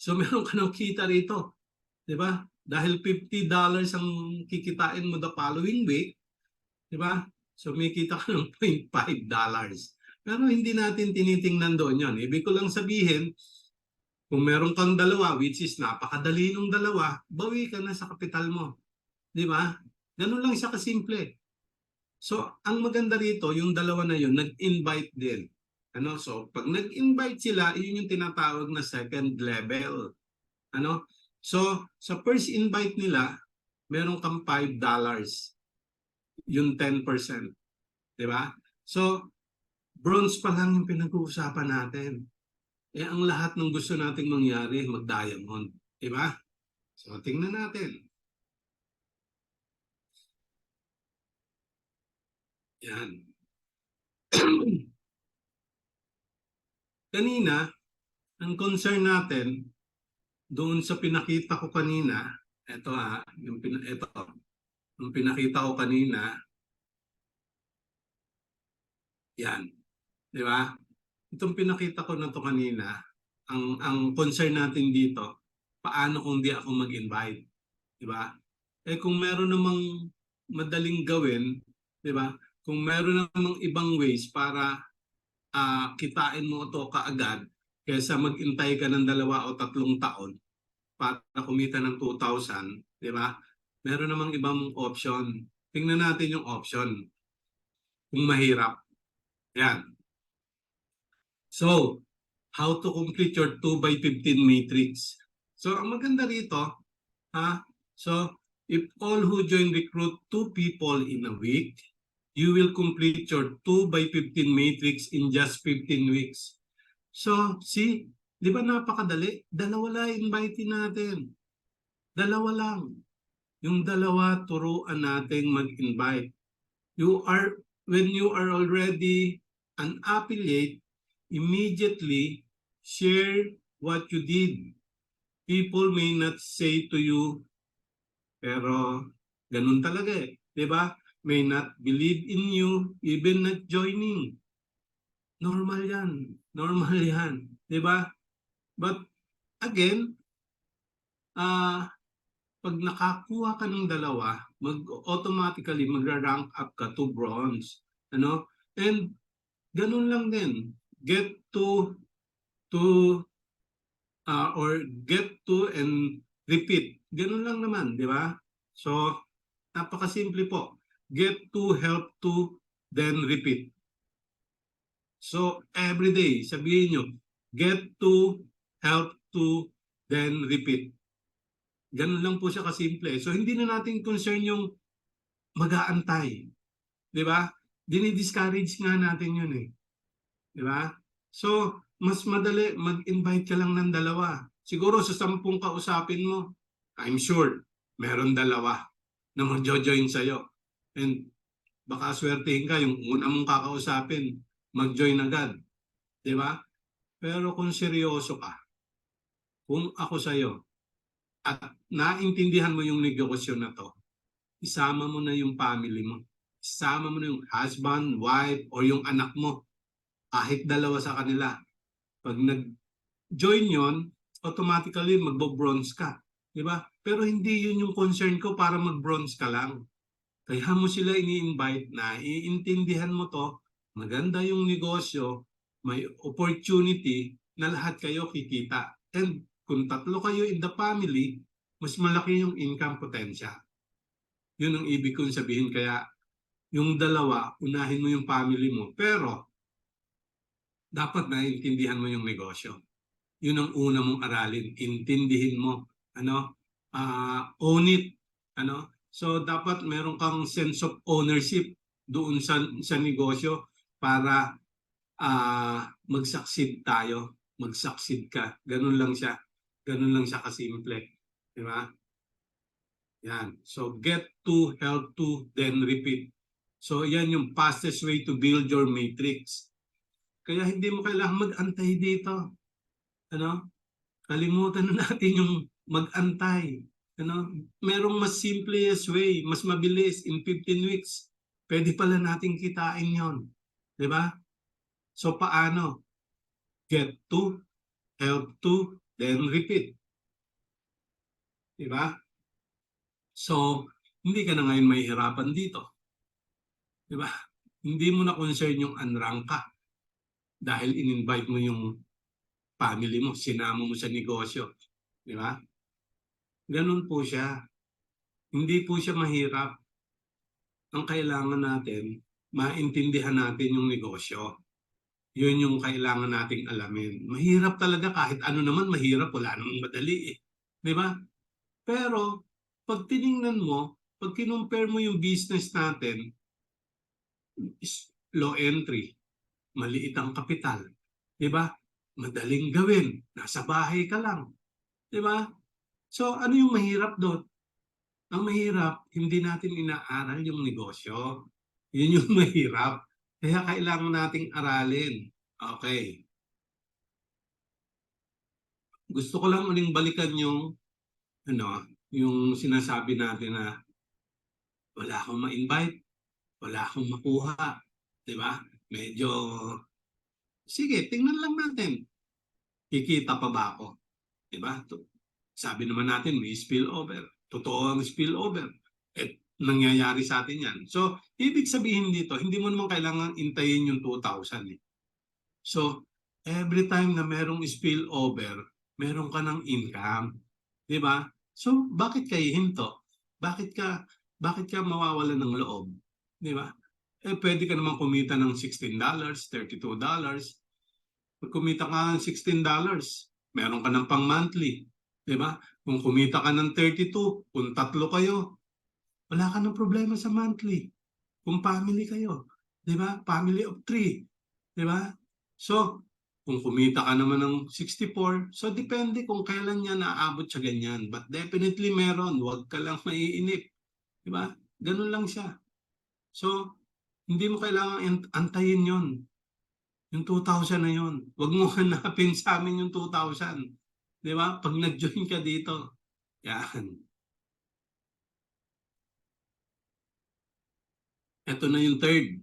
S3: So, meron ka ng kita rito. Di ba? Dahil $50 ang kikitain mo the following week, di ba? So, may kita ka ng $0.5. Pero hindi natin tinitingnan doon yon. Ibig ko lang sabihin, kung meron kang dalawa, which is napakadali ng dalawa, bawi ka na sa kapital mo. Di ba? Ganun lang siya kasimple. So, ang maganda rito, yung dalawa na yun, nag-invite din. Ano? So, pag nag-invite sila, yun yung tinatawag na second level. Ano? So, sa first invite nila, meron kang $5. Yung 10%. Di ba? So, bronze pa lang yung pinag-uusapan natin. Eh, ang lahat ng gusto nating mangyari, mag-diamond. Di ba? So, tingnan natin. Yan. Kanina, ang concern natin, doon sa pinakita ko kanina, yung pinakita ko kanina, yan. Di ba? Itong pinakita ko na to kanina, ang concern natin dito, paano kung di ako mag-invite? Di ba? Eh kung meron namang madaling gawin, di ba? Kung meron namang ibang ways para kitain mo ito kaagad, kaysa mag-intay ka ng 2 o 3 taon para kumita ng 2,000, di ba? Meron namang ibang option. Tingnan natin yung option. Kung mahirap. Yan. So, how to complete your 2x15 matrix. So, ang maganda rito, so, if all who join recruit 2 people in a week, you will complete your 2x15 matrix in just 15 weeks. So, see, di ba napakadali? Dalawa lang invite natin. Dalawa lang. Yung dalawa, turuan natin mag-invite. When you are already an affiliate, immediately share what you did. People may not say to you, pero ganun talaga eh. Diba? May not believe in you, even not joining. Normal yan. Normal yan. Diba? But again, pag nakakuha ka ng dalawa, automatically magra-rank up ka to bronze. Ano? And ganun lang din. Get to and repeat. Ganun lang naman, di ba? So, napakasimple po. Get to, help to, then repeat. So, every day, sabihin nyo, get to, help to, then repeat. Ganun lang po siya kasimple. So, hindi na natin concern yung mag-aantay. Di ba? Dini-discourage nga natin yun eh. Di ba? So, mas madali, mag-invite ka lang ng dalawa. Siguro sa 10 kausapin mo, I'm sure, meron dalawa na mag-join sa'yo. And baka swertehin ka, yung una mong kakausapin, mag-join agad. Di ba? Pero kung seryoso ka, kung ako sa'yo, at naintindihan mo yung negosyo na to, isama mo na yung family mo. Isama mo na yung husband, wife, o yung anak mo. Kahit dalawa sa kanila. Pag nag-join yon, automatically magbo-bronze ka. Diba? Pero hindi yun yung concern ko para mag-bronze ka lang. Kaya mo sila ini-invite na iintindihan mo to, maganda yung negosyo, may opportunity na lahat kayo kikita. And kung 3 kayo in the family, mas malaki yung income potential. Yun ang ibig kong sabihin. Kaya yung dalawa, unahin mo yung family mo. Pero
S4: dapat naiintindihan mo yung negosyo. Yun ang una mong aralin. Intindihin mo. Own it. So dapat meron kang sense of ownership doon sa negosyo para mag-succeed tayo. Mag-succeed ka. Ganun lang siya. Ganun lang siya kasimple. Di ba? Yan. So get to, help to, then repeat. So yan yung fastest way to build your matrix. Kaya hindi mo kailangan mag-antay dito. Kalimutan na natin yung mag-antay. Merong mas simplest way, mas mabilis in 15 weeks. Pwede pala nating kitain yon. Di ba? So paano? Get to, help to, then repeat. Di ba? So, hindi ka na ngayon mahihirapan dito. Di ba? Hindi mo na concern yung unrank ka dahil in-invite mo yung family mo, sinama mo sa negosyo. Di ba? Ganun po siya. Hindi po siya mahirap. Ang kailangan natin, maintindihan natin yung negosyo. Yun yung kailangan nating alamin. Mahirap talaga, kahit ano naman mahirap, wala namang madali eh. Di ba? Pero, pag tiningnan mo, pag kinumpare mo yung business natin, low entry, maliit ang kapital. Di ba? Madaling gawin. Nasa bahay ka lang. Di ba? So, ano yung mahirap doon? Ang mahirap, hindi natin inaaral yung negosyo. Yun yung mahirap. Kaya kailangan nating aralin. Okay. Gusto ko lang uling balikan yung yung sinasabi natin na wala akong ma-invite, wala akong makuha. Di ba? Medyo, sige, tingnan lang natin. Kikita pa ba ako? Di ba? Sabi naman natin, may spillover. Totoo ang spillover. Nangyayari sa atin yan. So, ibig sabihin dito, hindi mo naman kailangan intayin yung 2,000. So, every time na merong spillover, meron ka ng income. Di ba? So, bakit ka hihinto? Bakit ka mawawalan ng loob? Di ba? Pwede ka naman kumita ng $16, $32. Pag kumita ka ng $16, meron ka ng pang monthly. Di ba? Kung kumita ka ng 32, kung 3 kayo, wala ka ng problema sa monthly. Kung family kayo, di ba? Family of 3. Di ba? So, kung kumita ka naman ng 64, so depende kung kailan niya naaabot sa ganyan. But definitely meron. Huwag ka lang maiinip. Di ba? Ganun lang siya. So, hindi mo kailangan antayin yon. Yung 2,000 na yon. Huwag mo hanapin sa amin yung 2,000. Di ba? Pag nag-join ka dito, yan. Ito na yung third,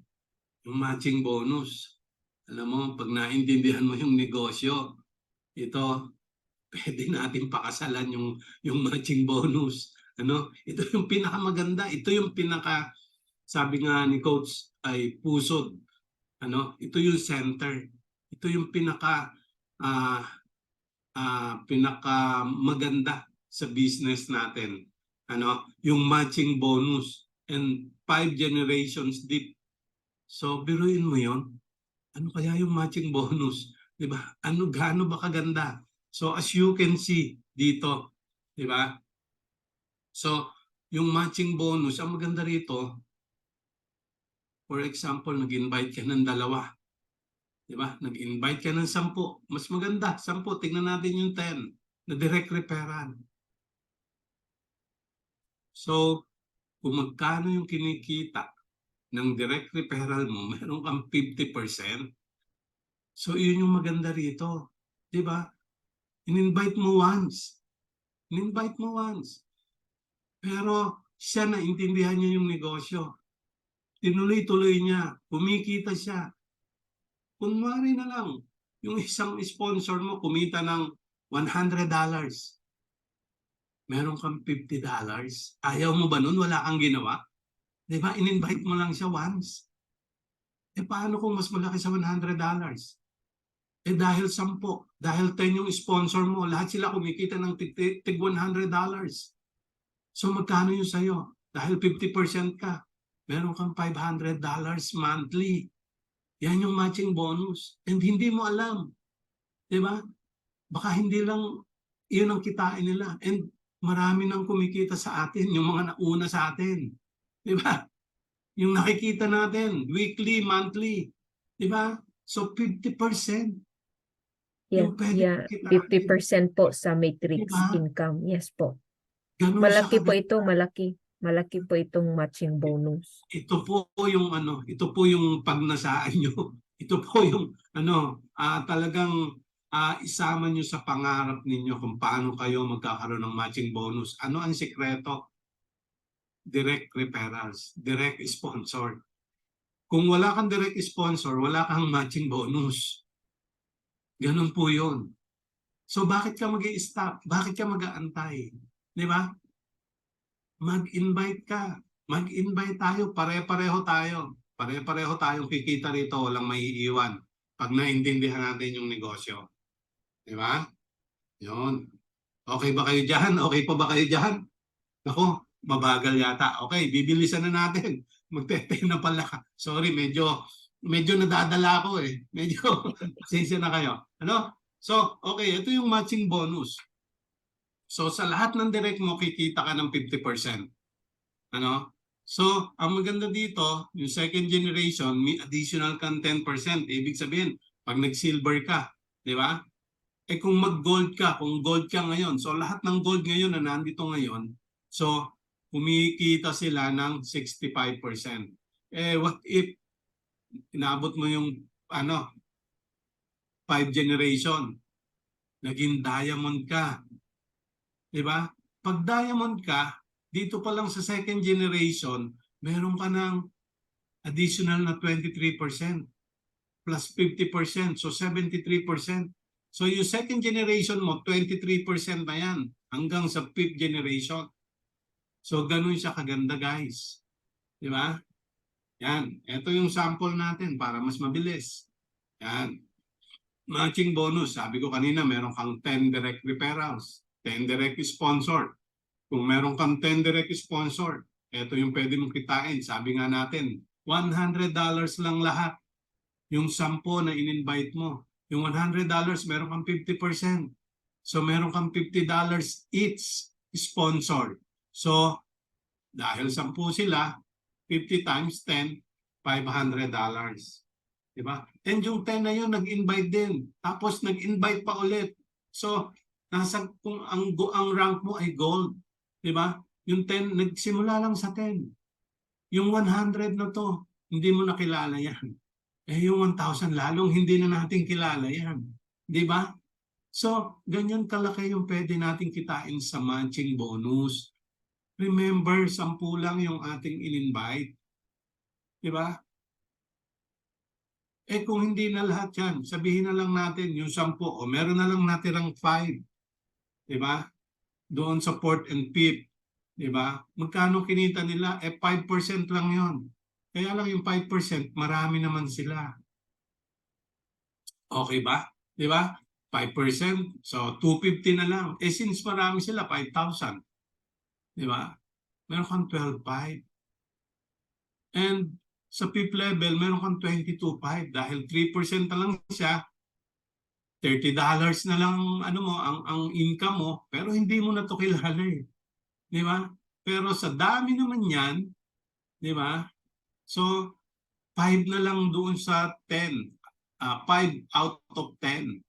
S4: yung matching bonus. Alam mo, pag naintindihan mo yung negosyo, ito, pwede natin pakasalan yung matching bonus. Ito yung pinakamaganda. Ito yung sabi nga ni Coach ay pusod. Ito yung center. Ito yung pinaka maganda sa business natin. Yung matching bonus and 5 generations deep. So, biruin mo yon. Ano kaya yung matching bonus? Di ba? Gaano ba kaganda? So, as you can see dito, di ba? So, yung matching bonus, ang maganda rito, for example, nag-invite ka ng 2. Di ba? Nag-invite ka ng 10. Mas maganda, 10. Tingnan natin yung 10 na direct referral. So, kung magkano yung kinikita ng direct referral mo, meron kang 50%. So, yun yung maganda rito. Di ba? In-invite mo once. In-invite mo once. Pero siya naintindihan niya yung negosyo. Tinuloy-tuloy niya. Kumikita siya. Kunwari na lang, yung isang sponsor mo kumita ng $100. Meron kang $50. Ayaw mo ba nun? Wala kang ginawa? Diba? In-invite mo lang siya once. Paano kung mas malaki sa $100? Dahil 10, dahil 10 yung sponsor mo, lahat sila kumikita ng tig $100. So magkano yung sa'yo? Dahil 50% ka, meron kang $500 monthly. Yan yung matching bonus. And hindi mo alam. Di ba? Baka hindi lang yun ang kitain nila. And marami nang kumikita sa atin, yung mga nauna sa atin. Di ba? Yung nakikita natin, weekly, monthly. Di ba? So 50%
S2: Yeah,
S4: yung pwede
S2: yeah,
S4: kitain.
S2: 50% po sa
S4: Di
S2: matrix
S4: ba?
S2: income. Yes po.
S4: Ganun siya
S2: Malaki po
S4: kaganda.
S2: ito, malaki. Malaki po itong matching bonus.
S4: Ito po yung ito po yung pagnasaan nyo. Ito po yung talagang isama nyo sa pangarap ninyo kung paano kayo magkakaroon ng matching bonus. Ano ang sikreto? Direct referrals, direct sponsor. Kung wala kang direct sponsor, wala kang matching bonus. Ganun po yun. So bakit ka mag-i-stop? Bakit ka mag-aantay? Di ba? Mag-invite ka. Mag-invite tayo. Pare-pareho tayo. Pare-pareho tayong kikita rito. Walang maiiwan. Pag naintindihan natin yung negosyo. Di ba? Yun. Okay ba kayo dyan? Okay pa ba kayo dyan? Ako, mabagal yata. Okay, bibilisan na natin. Magte-10 na pala ka. Sorry, medyo nadadala ako eh. Medyo pasensya na kayo. Ano? So, okay, ito yung matching bonus. So, sa lahat ng direct mo, kikita ka ng 50%. Ano? So, ang maganda dito, yung second generation, may additional kang 10%. Ibig sabihin, pag nag-silver ka, di ba? Eh kung mag-gold ka, kung gold ka ngayon, so lahat ng gold ngayon na nandito ngayon, so kumikita sila ng 65%. Eh what if inaabot mo yung 5 generation, naging diamond ka, di ba? Pag diamond ka, dito pa lang sa second generation, meron ka ng additional na 23% plus 50%, so 73%. So yung second generation mo, 23% na yan hanggang sa 5th generation. So ganun siya kaganda guys. Di ba? Yan. Ito yung sample natin para mas mabilis. Yan. Matching bonus. Sabi ko kanina, meron kang 10 direct referrals, 10 direct sponsor. Kung meron kang 10 direct sponsor, ito yung pwede mong kitain. Sabi nga natin, $100 lang lahat. Yung 10 na in-invite mo. Yung $100, meron kang 50%. So meron kang $50 each sponsor. So dahil 10 sila, 50 times 10, $500. Diba? And yung 10 na yun, nag-invite din. Tapos nag-invite pa ulit. So kung ang rank mo ay gold. Diba? Yung 10, nagsimula lang sa 10. Yung 100 na to, hindi mo nakilala yan. Eh yung 1,000 lalong hindi na natin kilala yan. Di ba? So, ganyan kalaki yung pwede natin kitain sa matching bonus. Remember, 10 lang yung ating in-invite. Di ba? Eh kung hindi na lahat yan, sabihin na lang natin yung 10 o meron na lang natirang 5. Di ba? Doon sa 4th and 5th. Di ba? Magkano kinita nila? Eh 5% lang yon. Kaya lang yung 5%, marami naman sila. Okay ba? Di ba? 5%. So, 250 na lang. Eh, since marami sila, 5,000. Di ba? Meron kang 12,500. And sa fifth level, meron kang 22,500. Dahil 3% na lang siya, $30 na lang ang income mo, pero hindi mo na to kilala eh. Di ba? Pero sa dami naman yan, di ba? So, 5 na lang doon sa 10. 5 out of 10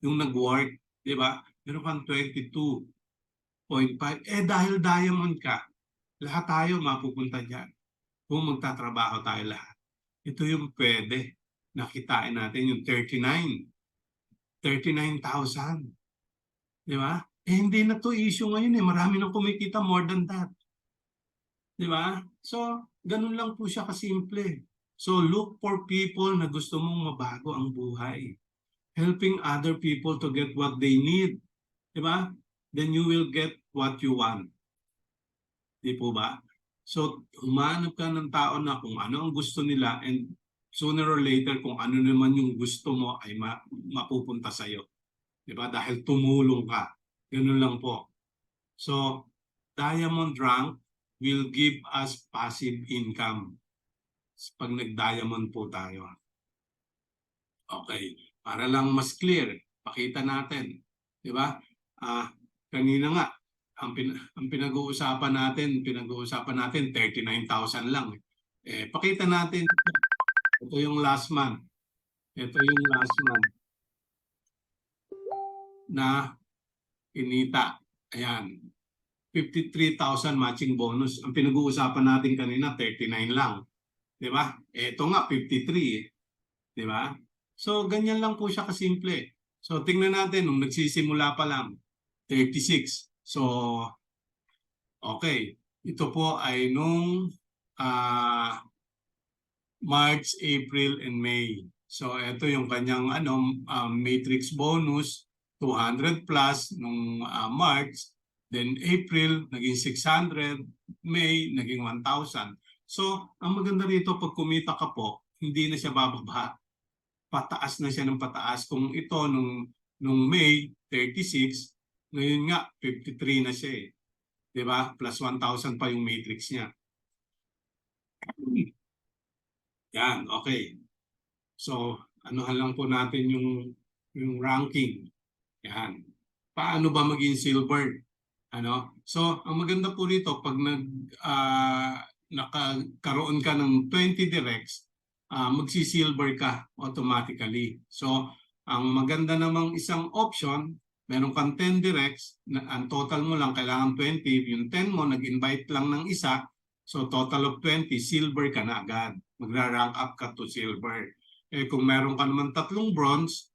S4: yung nag-work, di ba? Meron kang 22.5. Eh dahil diamond ka, lahat tayo mapupunta dyan. Kung magtatrabaho tayo lahat. Ito yung pwede. Nakitain natin yung 39,000. Di ba? Eh hindi na to issue ngayon eh. Marami nang kumikita more than that. Di ba? So, ganun lang po siya kasimple. So, look for people na gusto mong mabago ang buhay. Helping other people to get what they need. Diba? Then you will get what you want. Di po ba? So, humanap ka ng tao na kung ano ang gusto nila and sooner or later kung ano naman yung gusto mo ay mapupunta sa'yo. Diba? Dahil tumulong ka. Ganun lang po. So, diamond rank will give us passive income pag nag-diamond po tayo. Okay. Para lang mas clear, pakita natin. Di ba? Kanina nga, ang pinag-uusapan natin 39,000 lang. Pakita natin, ito yung last month. Ito yung last month na kinita. Ayan. 53,000 matching bonus. Ang pinag-uusapan natin kanina, 39 lang. Di ba? Ito nga, 53. Di ba? So, ganyan lang po siya kasimple. So, tingnan natin, nung nagsisimula pa lang, 36. So, okay. Ito po ay nung March, April, and May. So, ito yung kanyang matrix bonus, 200 plus nung March. Then April, naging 600. May, naging 1,000. So, ang maganda rito, pag kumita ka po, hindi na siya bababa. Pataas na siya ng pataas. Kung ito, nung May, 36, ngayon nga, 53 na siya eh. Diba? Plus 1,000 pa yung matrix niya. Yan, okay. So, anuhan lang po natin yung ranking. Yan. Paano ba maging silver? So, ang maganda po rito, pag nakakaroon ka ng 20 directs, magsi-silver ka automatically. So, ang maganda namang isang option, meron kang 10 directs, ang total mo lang kailangan 20, yung 10 mo, nag-invite lang ng isa, so total of 20, silver ka na agad. Magra-rank up ka to silver. Kung meron ka naman 3 bronze,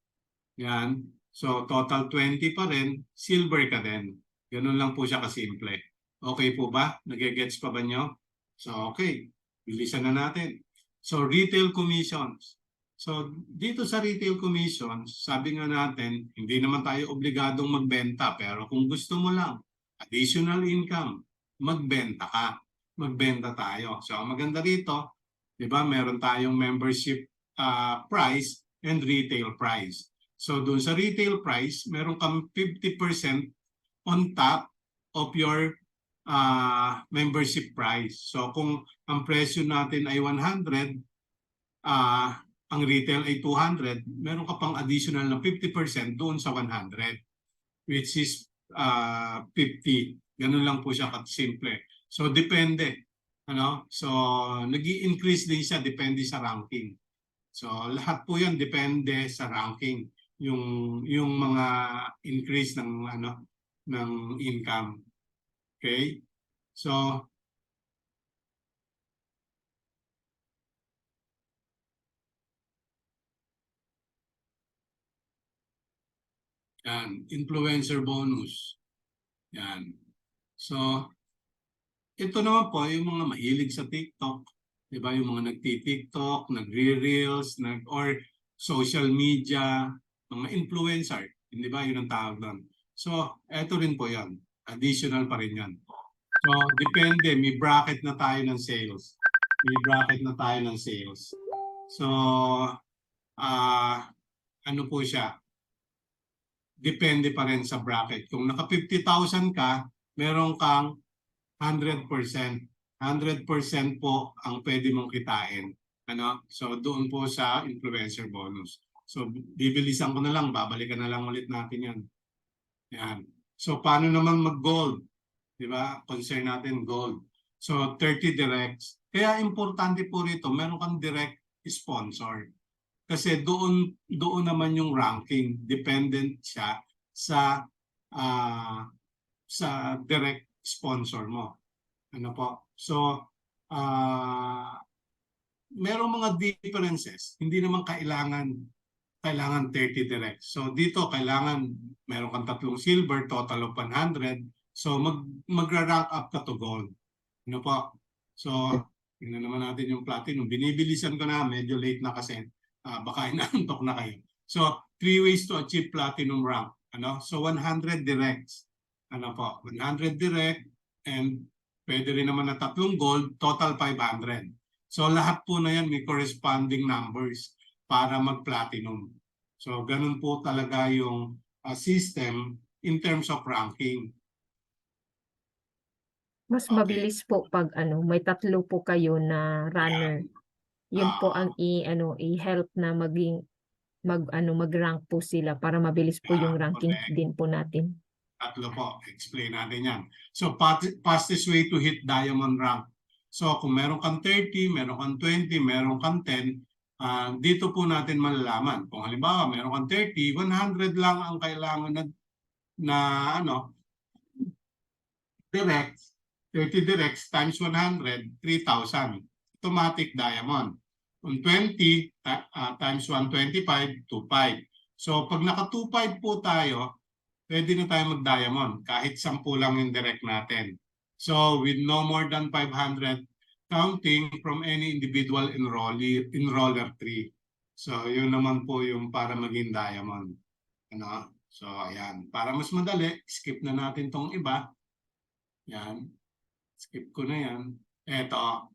S4: yan, so total 20 pa rin, silver ka din. Ganun lang po siya kasimple. Okay po ba? Nagigets pa ba nyo? So, okay. Bilisan na natin. So, retail commissions. So, dito sa retail commissions, sabi nga natin, hindi naman tayo obligadong magbenta. Pero kung gusto mo lang, additional income, magbenta ka. Magbenta tayo. So, ang maganda rito, di ba, meron tayong membership price and retail price. So, doon sa retail price, meron kang 50% on top of your membership price. So kung ang presyo natin ay 100, ang retail ay 200, meron ka pang additional na 50% doon sa 100, which is 50. Ganun lang po siya kasimple. So depende. So nag-i-increase din siya depende sa ranking. So lahat po 'yan depende sa ranking. Yung mga increase ng ng income. Okay? So, yan, influencer bonus. Yan. So, ito naman po yung mga mahilig sa TikTok. Diba? Yung mga nagti-TikTok, nagre-reels, or social media, mga influencer. Hindi ba? Yun ang tawag doon. So, eto rin po yan. Additional pa rin yan. So, depende. May bracket na tayo ng sales. May bracket na tayo ng sales. So, ano po siya? Depende pa rin sa bracket. Kung naka 50,000 ka, meron kang 100%. 100% po ang pwede mong kitain. So, doon po sa influencer bonus. So, bibilisan ko na lang. Babalikan na lang ulit natin yan. Yan. So, paano naman mag-gold? Diba? Concern natin gold. So, 30 directs. Kaya importante po rito, meron kang direct sponsor. Kasi doon naman yung ranking. Dependent siya sa direct sponsor mo. So, merong mga differences. Hindi naman kailangan 30 direct. So dito kailangan meron kang 3 silver, total of 100. So magra-rank up ka to gold. So tingnan naman natin yung platinum. Binibilisan ko na, medyo late na kasi baka inaantok na kayo. So 3 ways to achieve platinum rank. So 100 directs. 100 direct and pwede rin naman na 3 gold, total 500. So lahat po na yan may corresponding numbers para mag-platinum. So, ganun po talaga yung system in terms of ranking.
S2: Mas
S4: Okay.
S2: mabilis po pag may 3 po kayo na runner. Yun po ang i-help na maging mag-rank po sila para mabilis po yung ranking
S1: correct.
S2: din po natin.
S1: Tatlo po, explain natin yan. So, fastest way to hit diamond rank. So, kung meron kang 30, meron kang 20, meron kang 10, dito po natin malalaman. Kung halimbawa, meron kang 30, 100 lang ang kailangan na direct, 30 directs times 100, 3,000. Automatic diamond. Kung 20 times 125, 2,500. So, pag naka 2,500 po tayo, pwede na tayo mag-diamond kahit 10 lang yung direct natin. So, with no more than 500 counting from any individual enroller tree. So, yun naman po yung para maging diamond. So, ayan. Para mas madali, skip na natin tong iba. Yan. Skip ko na yan. Eto.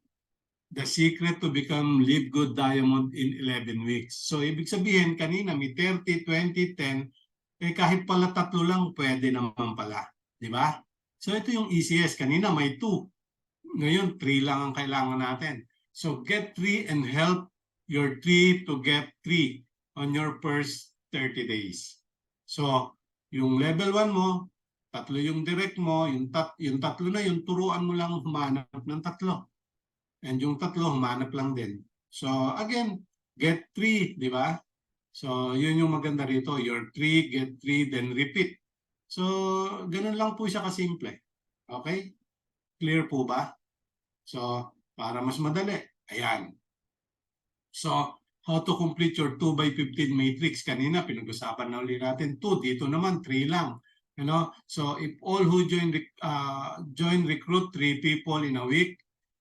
S1: The secret to become live good diamond in 11 weeks. So, ibig sabihin, kanina may 30, 20, 10, kahit pala 3 lang, pwede naman pala. Di ba? So, ito yung easiest. Kanina may 2. Ngayon, 3 lang ang kailangan natin. So, get 3 and help your tree to get 3 on your first 30 days. So, yung level 1 mo, 3 yung direct mo, yung 3 na yun, turuan mo lang humanap ng 3. And yung 3, humanap lang din. So, again, get 3, di ba? So, yun yung maganda rito. Your 3, get 3, then repeat. So, ganun lang po siya kasimple. Okay? Clear po ba? So, para mas madali. Ayan. So, how to complete your 2x15 matrix. Kanina, pinag-usapan na ulit natin 2. Dito naman, 3 lang. So, if all who join recruit 3 people in a week,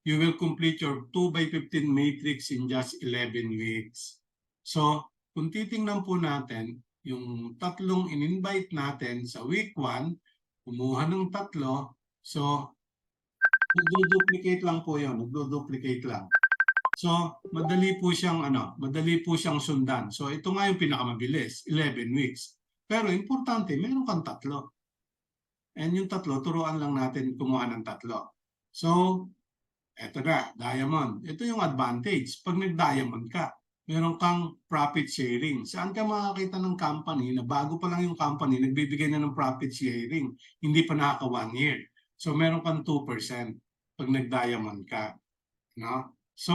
S1: you will complete your 2x15 matrix in just 11 weeks. So, kung titingnan po natin, yung 3 in-invite natin sa week 1, kumuha ng 3, so, nagdo-duplicate lang po yun, nagdo-duplicate lang. So, madali po siyang sundan. So, ito nga yung pinakamabilis, 11 weeks. Pero importante, meron kang 3. And yung 3, turuan lang natin kumuha ng 3. So, eto na, diamond. Ito yung advantage. Pag nag-diamond ka, meron kang profit sharing. Saan ka makakita ng company na bago pa lang yung company, nagbibigay na ng profit sharing. Hindi pa nakaka 1 year. So, meron kang 2% pag nag-diamond ka. So,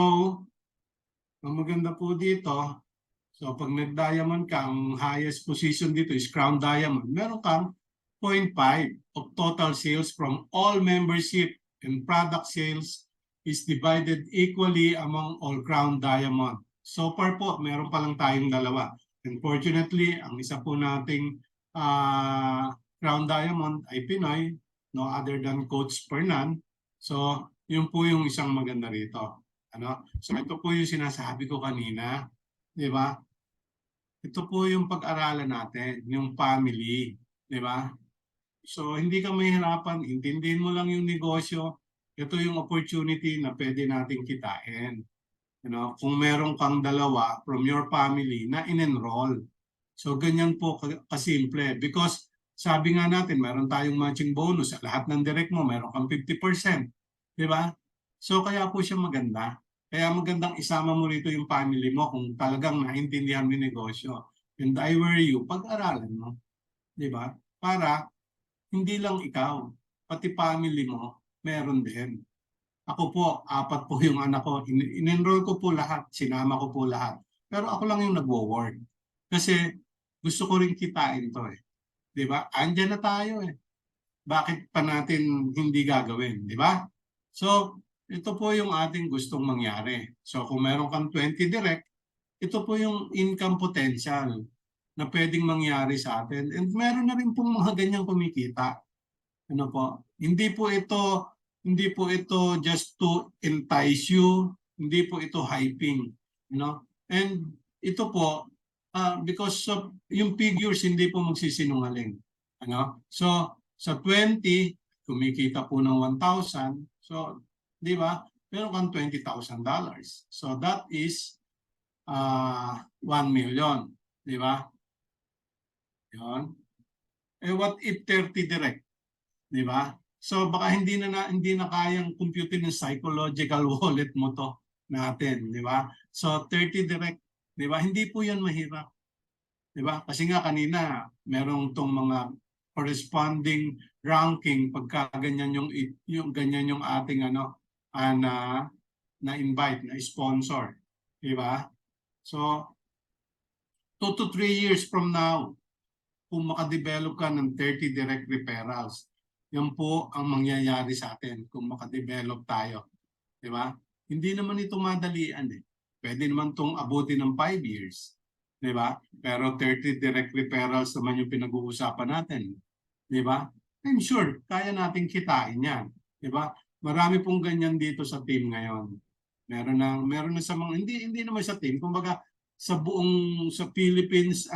S1: ang maganda po dito, so pag nag-diamond ka, ang highest position dito is crown diamond. Meron kang 0.5 of total sales from all membership and product sales is divided equally among all crown diamond. So far po, meron pa lang tayong 2. Unfortunately, ang isa po nating crown diamond ay Pinoy, no other than Coach Fernan. So, yun po yung isang maganda rito. So, ito po yung sinasabi ko kanina. Di ba? Ito po yung pag-aralan natin, yung family. Di ba? So, hindi ka mahirapan. Intindihin mo lang yung negosyo. Ito yung opportunity na pwede nating kitain. Kung meron kang 2 from your family na in-enroll. So, ganyan po kasimple. Because sabi nga natin, meron tayong matching bonus. Sa lahat ng direct mo, meron kang 50%. Di ba? So, kaya po siya maganda. Kaya magandang isama mo rito yung family mo kung talagang naintindihan mo yung negosyo. And I were you, pag-aralan mo. Di ba? Para hindi lang ikaw, pati family mo, meron din. Ako po, 4 po yung anak ko. In-enroll ko po lahat, sinama ko po lahat. Pero ako lang yung nagwo-work. Kasi gusto ko rin kitain to eh. Di ba? Andyan na tayo eh. Bakit pa natin hindi gagawin? Di ba? So, ito po yung ating gustong mangyari. So, kung meron kang 20 direct, ito po yung income potential na pwedeng mangyari sa atin. And meron na rin pong mga ganyang kumikita. Hindi po ito just to entice you, hindi po ito hyping, And ito po because of yung figures hindi po magsisinungaling, So sa 20 kumikita po ng 1,000, so di ba? Meron kang $20,000. So that is 1 million, di ba? Yun. What if 30 direct? Di ba? So baka hindi na kayang computin ng psychological wallet mo to natin, di ba? So 30 direct, di ba? Hindi po 'yan mahirap. Di ba? Kasi nga kanina, merong tong mga corresponding ranking pagka ganyan yung ganyan yung ating na invite, na sponsor. Di ba? So, 2 to 3 years from now, kung makadevelop ka ng 30 direct referrals, yan po ang mangyayari sa atin kung makadevelop tayo. Di ba? Hindi naman ito madalian eh. Pwede naman itong abutin ng 5 years. Di ba? Pero 30 direct referrals naman yung pinag-uusapan natin. Di ba? I'm sure, kaya nating kitain yan. Di ba? Marami pong ganyan dito sa team ngayon. Meron na sa mga, hindi naman sa team, kumbaga sa Philippines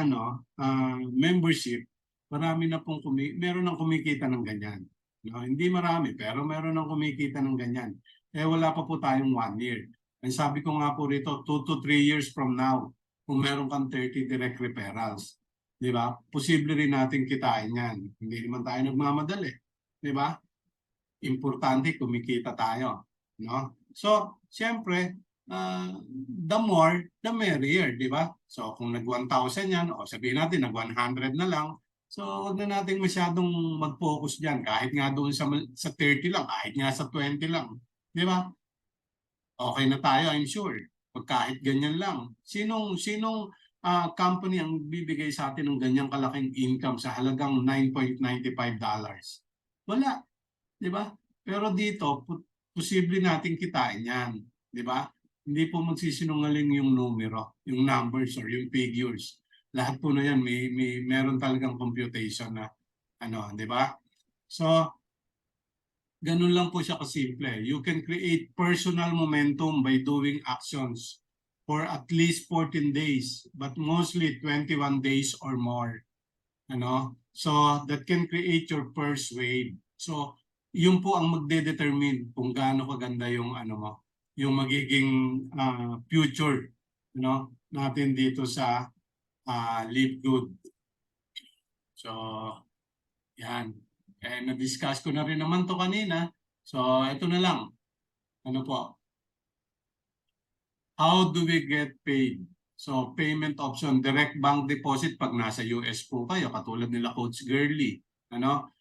S1: membership, marami na pong meron nang kumikita ng ganyan. No, hindi marami, pero meron nang kumikita ng ganyan. Wala pa po tayong 1 year. Ang sabi ko nga po rito, 2 to 3 years from now, kung meron kang 30 direct referrals, di ba? Posible rin natin kitain yan. Hindi naman tayo nagmamadali, di ba? Importante kumikita tayo, no? So, siyempre, the more, the merrier, di ba? So, kung nag-1,000 yan, o sabihin natin, nag-100 na lang, so, wag na natin masyadong mag-focus dyan. Kahit nga doon sa 30 lang, kahit nga sa 20 lang. Di ba? Okay na tayo, I'm sure. Pag kahit ganyan lang. Sinong company ang bibigay sa atin ng ganyang kalaking income sa halagang $9.95? Wala. Di ba? Pero dito, posible natin kitain yan. Di ba? Hindi po magsisinungaling yung numero, yung numbers or yung figures. Lahat po na yan, meron talagang computation na di ba? So, ganun lang po siya kasimple. You can create personal momentum by doing actions for at least 14 days, but mostly 21 days or more. So, that can create your first wave. So, yun po ang magde-determine kung gaano kaganda yung yung magiging future natin dito sa Live Good. So, yan. Na-discuss ko na rin naman to kanina. So, ito na lang. How do we get paid? So, payment option, direct bank deposit pag nasa US po kayo, katulad nila Coach Gurley.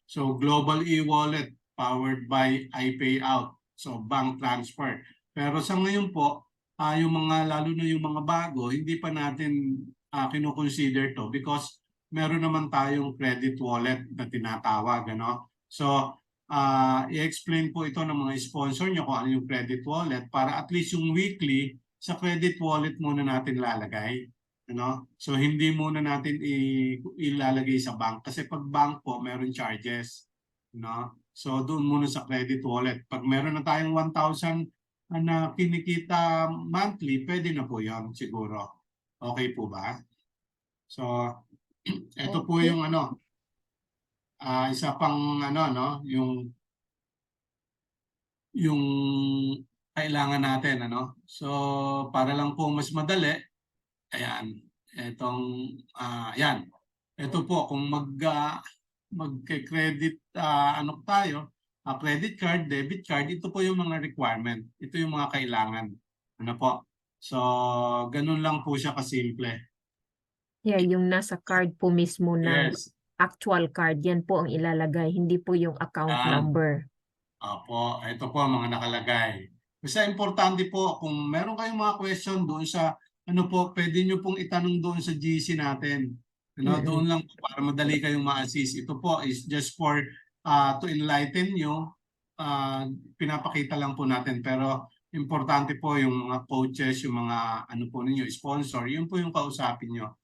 S1: So, global e-wallet powered by iPayout. So, bank transfer. Pero sa ngayon po, lalo na yung mga bago, hindi pa natin kino-consider to because meron naman tayong credit wallet na tinatawag. So, i-explain po ito ng mga sponsor nyo kung ano yung credit wallet para at least yung weekly sa credit wallet muna natin lalagay. So, hindi muna natin ilalagay sa bank kasi pag bank po, meron charges. So, doon muna sa credit wallet. Pag meron na tayong 1,000 na kinikita monthly, pwede na po yan siguro. Okay po ba? So, ito po yung isa pang yung kailangan natin. So, para lang po mas madali, ayan, yan. Ito po, kung mag-credit tayo, credit card, debit card, ito po yung mga requirement. Ito yung mga kailangan. Po? So, ganun lang po siya kasimple.
S2: Yeah, yung nasa card po mismo na
S1: Yes.
S2: actual card, yan po ang ilalagay, hindi po yung account number.
S1: Opo, ito po ang mga nakalagay. Basta importante po, kung meron kayong mga question doon sa, pwede nyo pong itanong doon sa GC natin. Doon lang po para madali kayong ma-assist. Ito po is just for to enlighten nyo. Pinapakita lang po natin. Pero importante po yung mga coaches, yung mga po ninyo, sponsor, yun po yung kausapin nyo.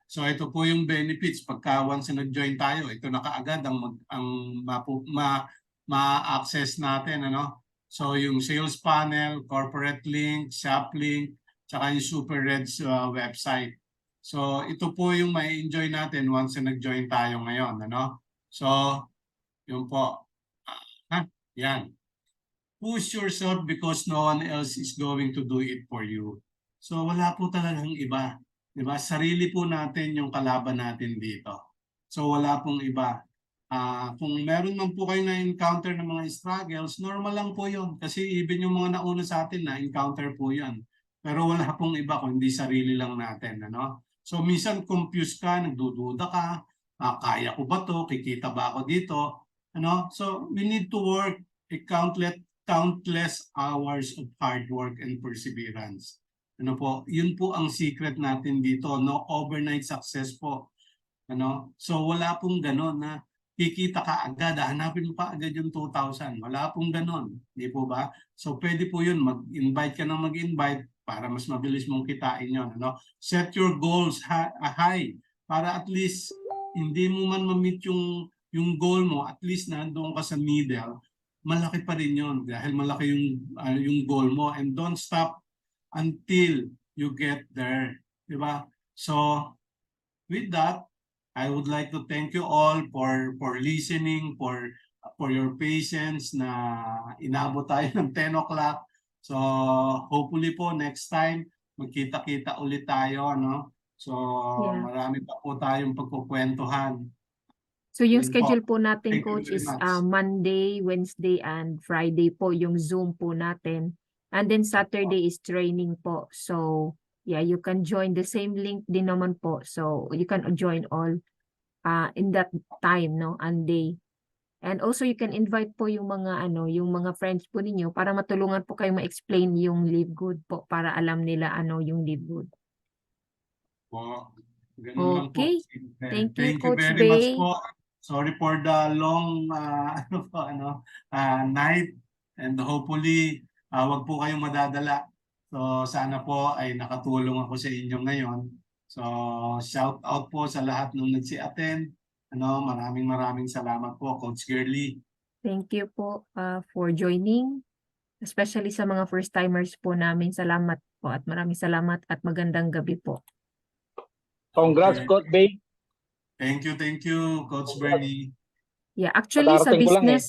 S1: So ito po yung benefits pagka once na nag-join tayo, ito na kaagad ang ma-access natin. So yung sales panel, corporate link, shop link, tsaka yung Super Reds website. So ito po yung may enjoy natin once na nag-join tayo ngayon. So yun po. Yan. Push yourself because no one else is going to do it for you. So wala po talagang iba. Diba? Sarili po natin yung kalaban natin dito. So wala pong iba. Kung meron man po kayo na-encounter ng mga struggles, normal lang po yun. Kasi even yung mga nauna sa atin na-encounter po yan. Pero wala pong iba kundi sarili lang natin. So minsan confused ka, nagdududa ka, kaya ko ba to? Kikita ba ako dito? Ano? So we need to work a countless hours of hard work and perseverance. Ano po? Yun po ang secret natin dito, no? Overnight success po. Ano? So wala pong ganon na kikita ka agad, hanapin mo pa agad yung 2,000. Wala pong ganon, di po ba? So pwede po yun, mag-invite ka ng mag-invite para mas mabilis mong kitain yun. Ano? Set your goals high para at least hindi mo man ma-meet yung goal mo, at least nandoon ka sa middle, malaki pa rin yun dahil malaki yung goal mo, and don't stop until you get there. Di ba? So with that, I would like to thank you all for listening, for your patience na inabot tayo ng 10 o'clock. So hopefully po next time magkita-kita ulit tayo, no? So
S2: Yeah.
S1: marami pa po tayong pagkukwentuhan.
S2: So yung
S1: Yun po.
S2: schedule po natin,
S1: Thank you
S2: Coach,
S1: very
S2: is
S1: much.
S2: Monday, Wednesday, and Friday po yung Zoom po natin. And then Saturday is training po. So yeah, you can join the same link din naman po. So you can join all in that time, no, and day. And also you can invite po yung mga yung mga friends po ninyo para matulungan po kayo ma-explain yung Live Good po para alam nila yung Live Good.
S1: Po. Ganun lang po.
S2: Okay. Thank you,
S1: Thank you
S2: Coach
S1: very much
S2: Bay.
S1: po. Sorry for the long night, and hopefully wag po kayong madadala. So sana po ay nakatulong ako sa inyo ngayon. So shout out po sa lahat ng nagsi-attend. Maraming salamat po, Coach Girly.
S2: Thank you po for joining. Especially sa mga first timers po namin. Salamat po at maraming salamat at magandang gabi po.
S5: Congrats,
S1: Okay.
S5: Coach Bay.
S1: Thank you, Coach Bernie.
S2: Yeah, actually sa
S5: Padarating ko lang
S2: business,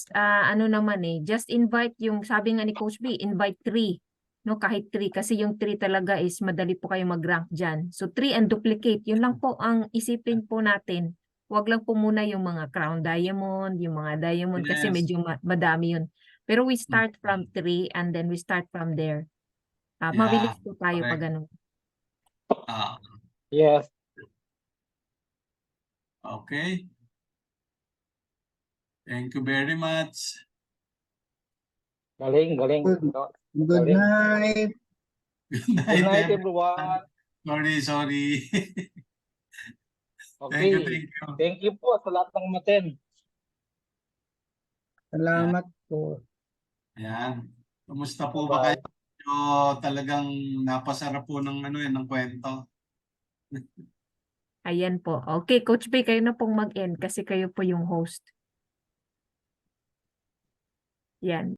S2: just invite yung, sabi nga ni Coach B, invite 3. No, kahit 3 kasi yung 3 talaga is madali po kayo mag-rank dyan. So 3 and duplicate, yun lang po ang isipin po natin. Huwag lang po muna yung mga crown diamond, yung mga diamond kasi
S1: Yes.
S2: medyo madami yun. Pero we start from 3 and then we start from there. Mabilis po tayo pag
S1: correct.
S2: ganun.
S5: Yes.
S1: Okay. Thank you very much.
S5: Galing.
S6: Good
S5: Galing.
S6: night.
S1: Good
S5: Good night,
S1: everyone.
S5: everyone.
S1: Sorry.
S5: Okay.
S1: Thank you.
S5: Thank you po sa lahat ng umattend.
S6: Salamat po.
S1: Ayan. Kumusta po ba
S5: Bye-bye.
S1: kayo? Talagang napasarap po ng ng kwento.
S2: Ayan po. Okay, Coach B, kayo na pong mag-end kasi kayo po yung host. Yan.